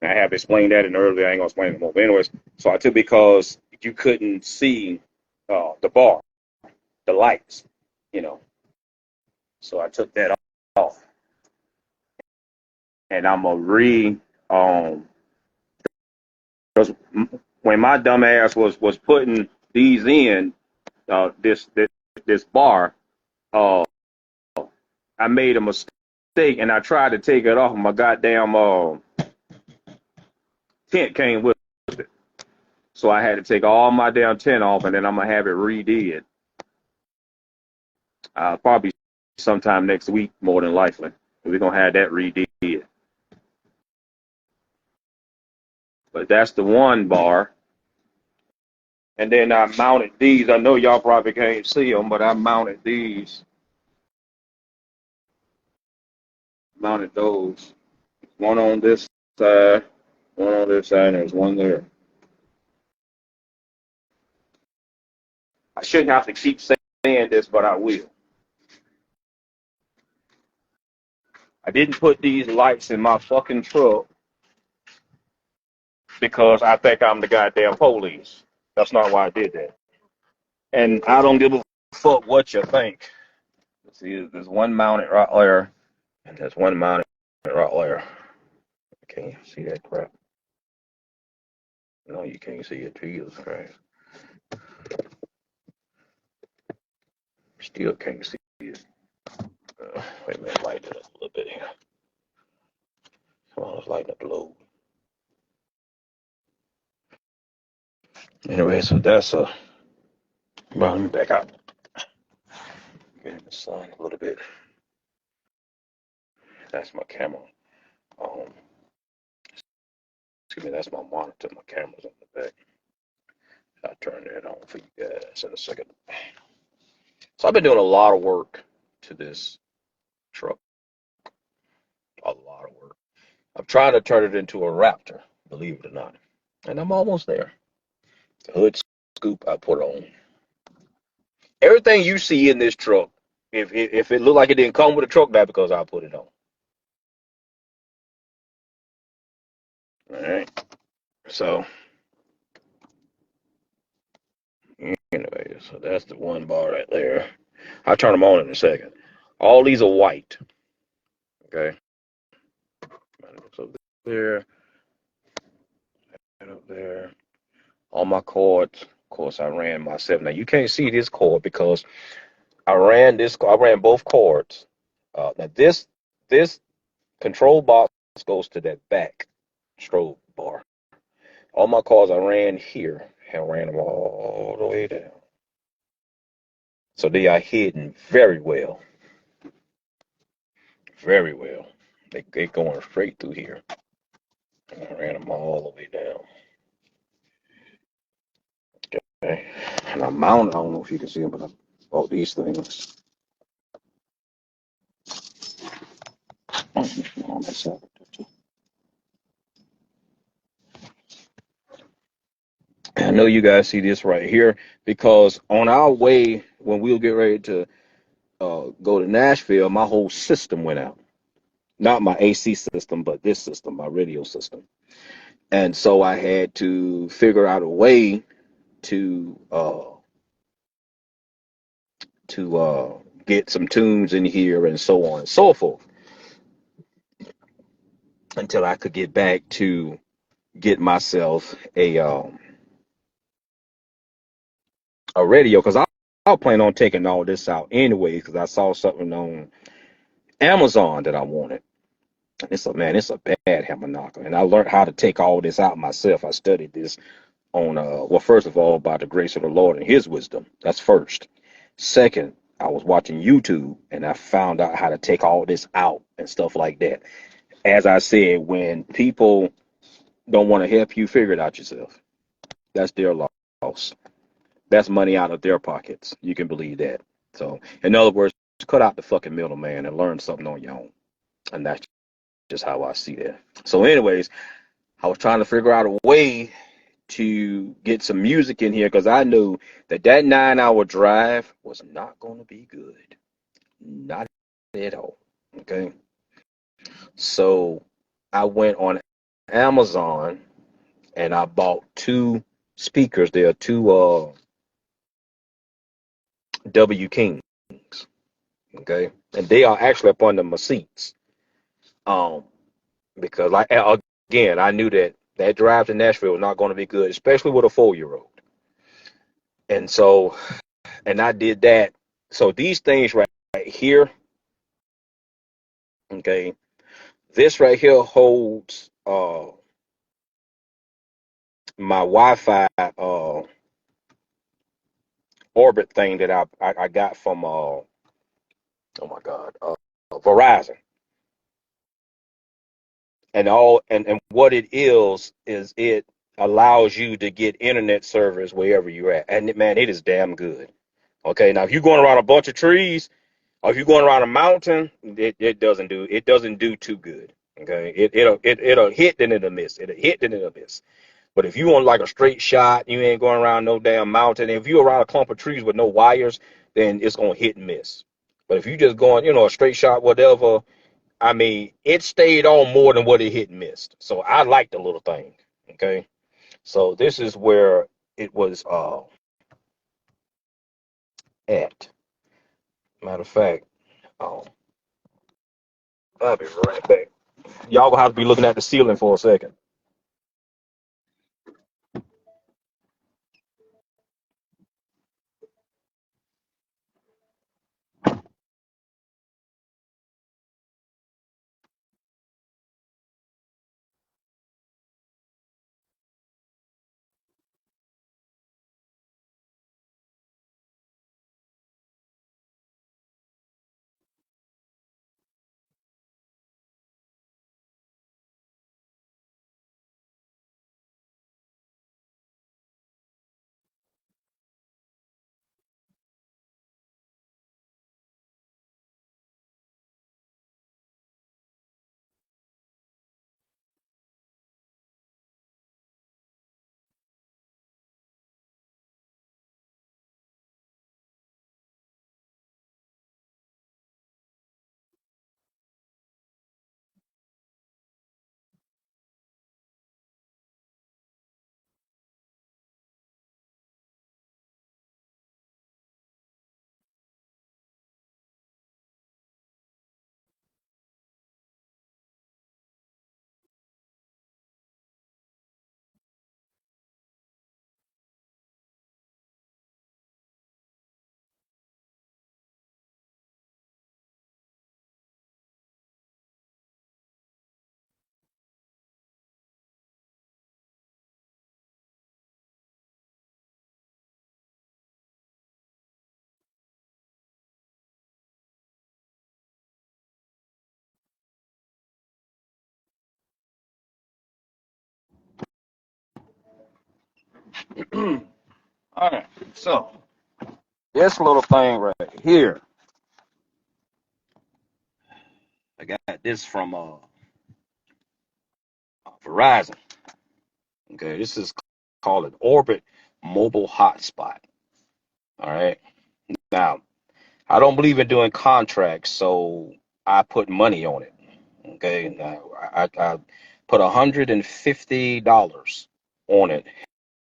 I have explained that in earlier. I ain't gonna explain it more. But anyways, so I took because you couldn't see the bar, the lights, you know. So I took that off, and I'm a because when my dumb ass was putting these in this bar, uh, I made a mistake and I tried to take it off. My goddamn tent came with it, so I had to take all my damn tent off, and then I'm gonna have it redid. Probably sometime next week, more than likely. We're gonna have that redid. But that's the one bar. And then I mounted these. I know y'all probably can't see them, but I mounted these. Mounted those. One on this side, one on this side, and there's one there. I shouldn't have to keep saying this, but I will. I didn't put these lights in my fucking truck because I think I'm the goddamn police. That's not why I did that. And I don't give a fuck what you think. See, there's one mounted right there, and there's one mounted right there. Can't see that crap. No, you can't see it. Jesus Christ. Still can't see it. Wait a minute, lighten it up a little bit here. Come on, let's lighten up a little. Anyway, so that's well, let me back out. Get in the sun a little bit. That's my camera. Excuse me, that's my monitor. My camera's on the back. I'll turn that on for you guys in a second. So I've been doing a lot of work to this truck. A lot of work. I'm trying to turn it into a Raptor, believe it or not. And I'm almost there. The hood scoop I put on. Everything you see in this truck, if it looked like it didn't come with a truck, that's because I put it on. All right. So anyway, so that's the one bar right there. I'll turn them on in a second. All these are white. Okay. So there, up there. All my cords. Of course, I ran myself. Now you can't see this cord because I ran both cords. Now this control box goes to that back strobe bar. All my cords I ran here and ran them all the way down. So they are hidden very well. Very well. They going straight through here. And I ran them all the way down. Okay. And I mounted, I don't know if you can see them, but I bought these things. On that side. I know you guys see this right here because on our way, when we'll get ready to go to Nashville, my whole system went out. Not my AC system, but this system, my radio system. And so I had to figure out a way to get some tunes in here and so on and so forth until I could get back to get myself a radio because I'll plan on taking all this out anyway because I saw something on Amazon that I wanted. It's a bad hammer knocker, and I learned how to take all this out myself. I studied this on first of all, by the grace of the Lord and His wisdom. That's first. Second, I was watching YouTube and I found out how to take all this out and stuff like that. As I said, when people don't want to help you, figure it out yourself. That's their loss. That's money out of their pockets. You can believe that. So, in other words, cut out the fucking middleman and learn something on your own. And that's just how I see that. So, anyways, I was trying to figure out a way to get some music in here because I knew that that 9 hour drive was not going to be good. Not at all. Okay. So I went on Amazon and I bought two speakers. They are two W Kings. Okay. And they are actually up under my seats. Um, because like again, I knew that that drive to Nashville was not going to be good, especially with a 4-year-old. And so, and I did that. So these things right here, okay, this right here holds my Wi-Fi orbit thing that I got from oh my God, Verizon. And what it is it allows you to get internet service wherever you're at. And man, it is damn good. Okay, now if you're going around a bunch of trees or if you're going around a mountain, it doesn't do too good. Okay, it'll hit then it'll miss. It'll hit then it'll miss. But if you want like a straight shot, you ain't going around no damn mountain. If you're around a clump of trees with no wires, then it's gonna hit and miss. But if you just going, a straight shot, whatever, I mean, it stayed on more than what it hit and missed. So I like the little thing. Okay. So this is where it was at. Matter of fact, um, I'll be right back. Y'all gonna have to be looking at the ceiling for a second. All right. So this little thing right here, I got this from Verizon. Okay, this is called an Orbit Mobile Hotspot. All right. Now, I don't believe in doing contracts, so I put money on it. Okay. Now, I put $150 on it,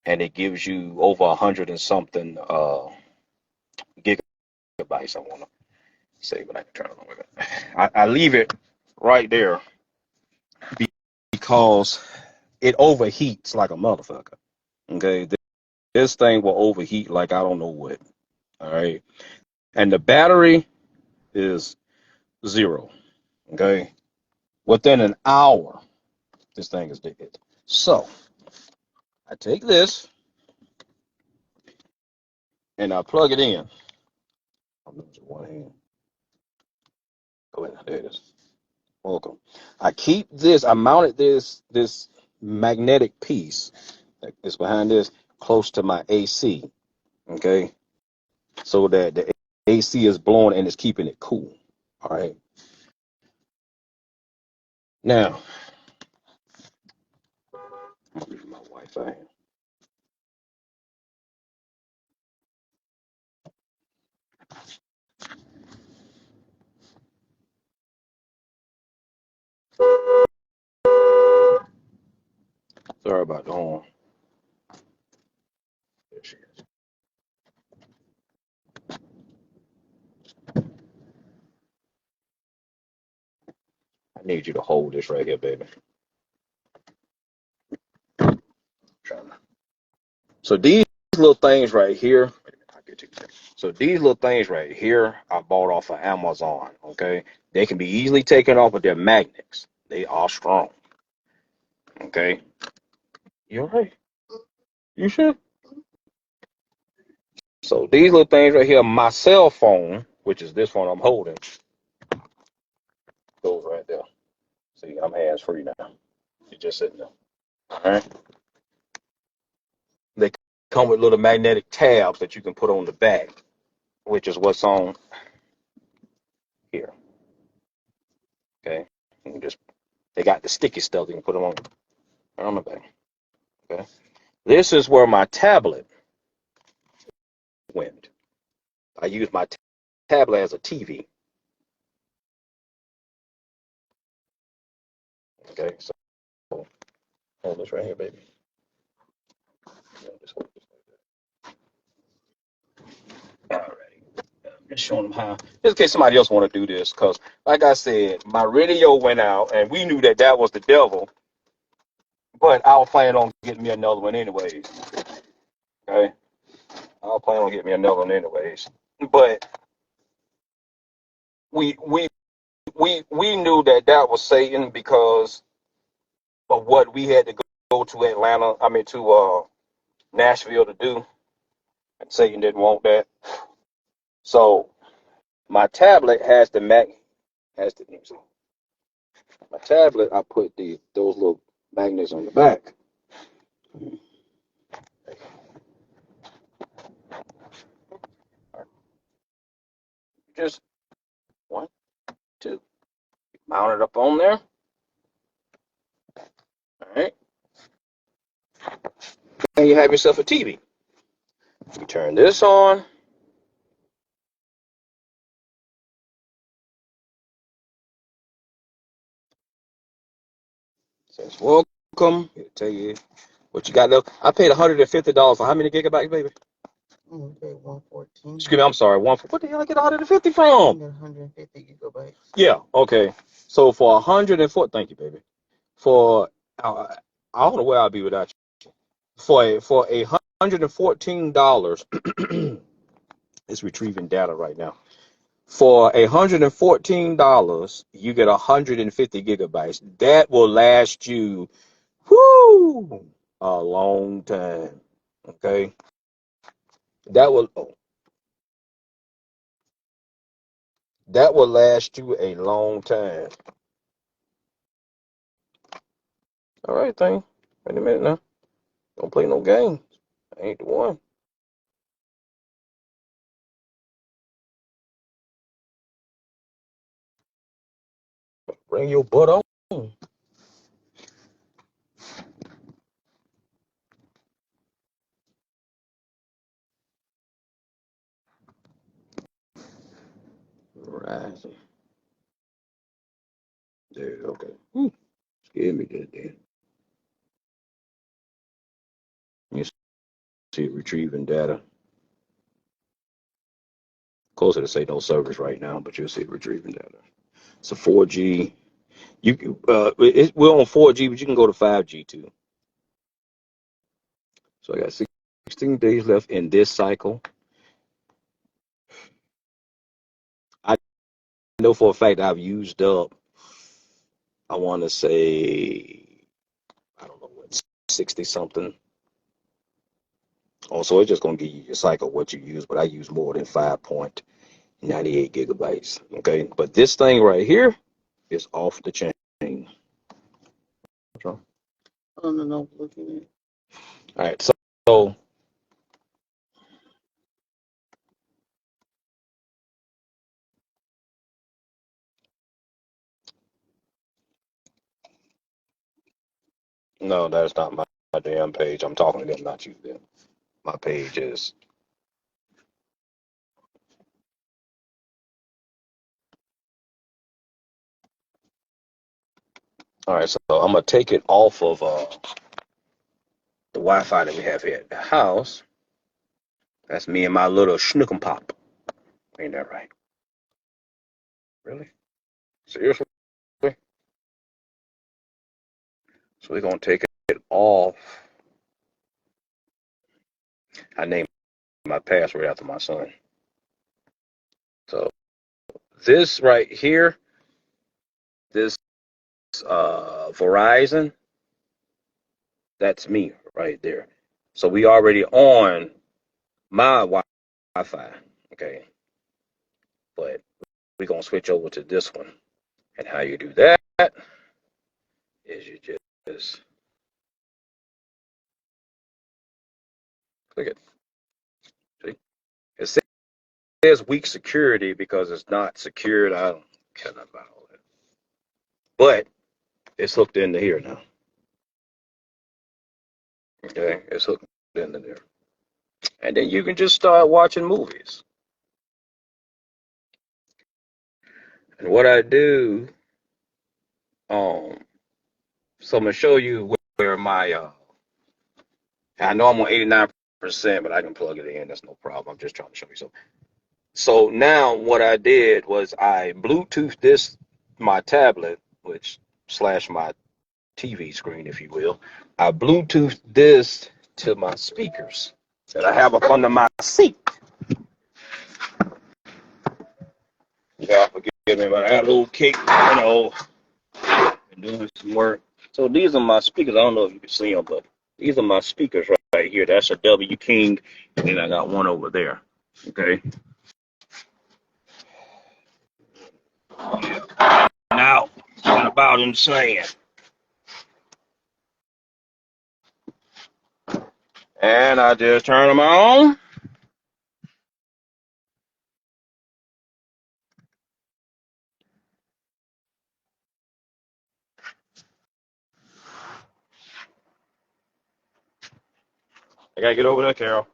and it gives you over 100 and something gigabytes. I want to say, but I can turn it on. I leave it right there because it overheats like a motherfucker. Okay. This thing will overheat like I don't know what. All right. And the battery is 0. Okay. Within an hour, this thing is dead. So I take this and I plug it in. I'm using one hand. Go ahead. There it is. Welcome. I mounted this magnetic piece that is behind this close to my AC. Okay, so that the AC is blowing and it's keeping it cool. All right. Now, I'm gonna leave my Wi-Fi. Sorry about the horn. There she is. I need you to hold this right here, baby. So these little things right here. Wait a minute, I'll get to you. So these little things right here, I bought off of Amazon. Okay, they can be easily taken off, but they're magnets. They are strong. Okay, you all right? You sure? So these little things right here, my cell phone, which is this one I'm holding, goes right there. See, I'm hands free now. You're just sitting there. All right. They come with little magnetic tabs that you can put on the back, which is what's on here. Okay. You can just they got the sticky stuff you can put them on the back. Okay. This is where my tablet went. I use my tablet as a TV. Okay. So hold this right here, baby. Just hold this like that. All right. Just showing them how, just in case somebody else want to do this, because like I said, my radio went out, and we knew that that was the devil, but I was planning on getting me another one anyways. Okay, I was planning on getting me another one anyways, but we we we knew that that was Satan because of what we had to go to Atlanta. I mean to Nashville to do, and Satan didn't want that. So my tablet has the my tablet. I put those little magnets on the back. Just one, two. Mount it up on there. All right. And you have yourself a TV. You turn this on. It says welcome. It'll tell you what you got left. I paid $150 for how many gigabytes, baby? Okay, 114. Excuse me, I'm sorry. What the hell I get 150 from? 150 gigabytes. Yeah, okay. So for 104, thank you, baby. For I don't know where I'll be without you. For $114, it's retrieving data right now. For $114, you get 150 gigabytes. That will last you, whoo, a long time. Okay, that will that will last you a long time. All right, thing. Wait a minute now. Don't play no games. I ain't the one. Bring your butt on. Right. There. Okay. Scared me that then. You see retrieving data. Closer to say no service right now, but you'll see retrieving data. It's a 4G. We're on 4G, but you can go to 5G too. So I got 16 days left in this cycle. I know for a fact I've used up, I want to say, I don't know what, 60 something. Oh, so it's just going to give you your cycle, what you use, but I use more than 5.98 gigabytes. Okay. But this thing right here is off the chain. All I don't know, looking at. right. So No, that's not my damn page. I'm talking to them, not you. Then my page is. All right, so I'm gonna take it off of the Wi-Fi that we have here at the house. That's me and my little schnookum pop. Ain't that right? Really? Seriously? So we're gonna take it off. I named my password after my son. So this right here, this Verizon, that's me right there. So we already on my Wi-Fi, okay? But we're gonna switch over to this one. And how you do that is you just click it. See? It says weak security because it's not secured. I don't care about all that. But it's hooked into here now. Okay, it's hooked into there. And then you can just start watching movies. And what I do, so I'm gonna show you where my I know I'm on 89%, but I can plug it in. That's no problem. I'm just trying to show you something. So now what I did was I Bluetooth this my tablet, which slash my TV screen, if you will. I Bluetooth this to my speakers that I have up under my seat. Yeah, forgive me, but I had a little cake, doing some work. So these are my speakers. I don't know if you can see them, but these are my speakers right here. That's a W King, and I got one over there. Okay. Now, what about insane? And I just turn them on. I gotta get over there, Carol.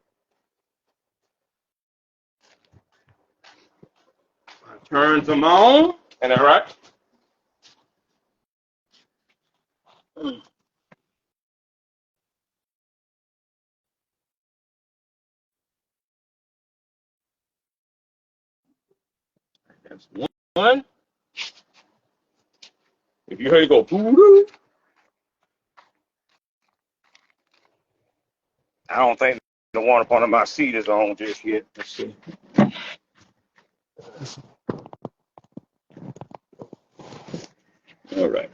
Turns them on. And that right? That's one. If you hear it go, I don't think the one up under my seat is on just yet. Let's see. All right.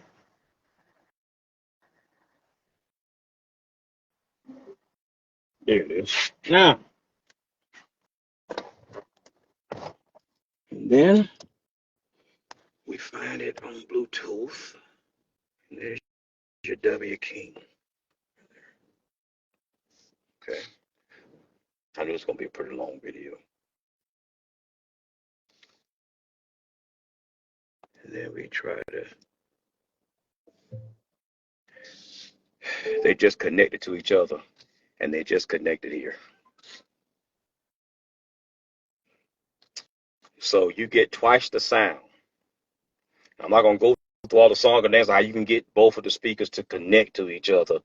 There it is. Now, and then we find it on Bluetooth. And there's your W King. Okay. I know it's going to be a pretty long video. And then we try to. They just connected to each other. And they just connected here. So you get twice the sound. I'm not going to go through all the song and dance how you can get both of the speakers to connect to each other.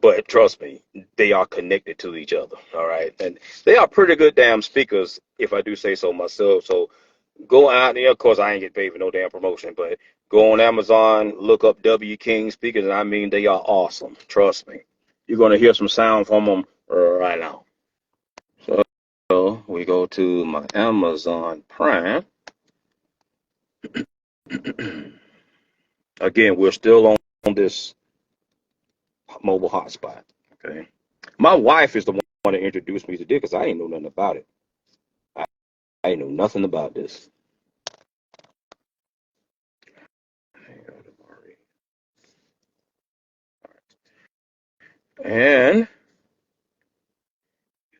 But trust me, they are connected to each other. All right. And they are pretty good damn speakers, if I do say so myself. So go out there. Of course, I ain't get paid for no damn promotion, but go on Amazon, look up W King speakers, and I mean, they are awesome. Trust me. You're going to hear some sound from them right now. So we go to my Amazon Prime. Again, we're still on this mobile hotspot. Okay. My wife is the one that introduced me to this because I didn't know nothing about it. I didn't know nothing about this. And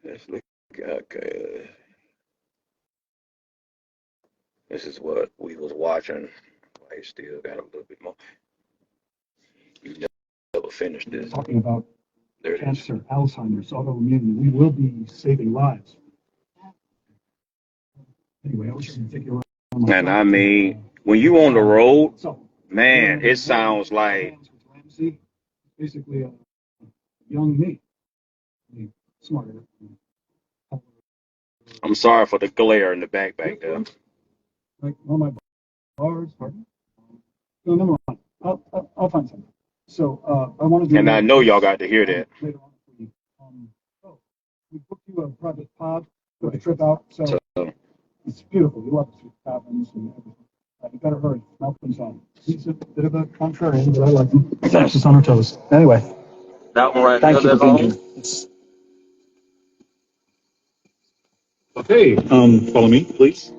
let's look. Okay, this is what we was watching. I still got a little bit more. You never finish this. talking about There it is. cancer, Alzheimer's, autoimmune. We will be saving lives. Anyway, I wish I could take you around my And I property. mean, when you on the road, So, man, it sounds like Ramsey, basically a young me, smarter. I'm sorry for the glare in the back there. Like one of my bars, pardon? No, never mind. I'll find something. So I want to do. And I know y'all got to hear that. Later on for you. So we booked you a private pod for the trip out. So it's beautiful. You love to see cabins and everything. You better hurry. Malcolm's on. He's a bit of a contrarian, but I like him. Keeps us on our toes. Anyway, That one right thank you there, for being here. Okay, follow me, please.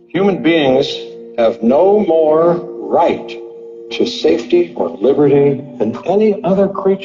Human beings have no more right to safety or liberty than any other creature.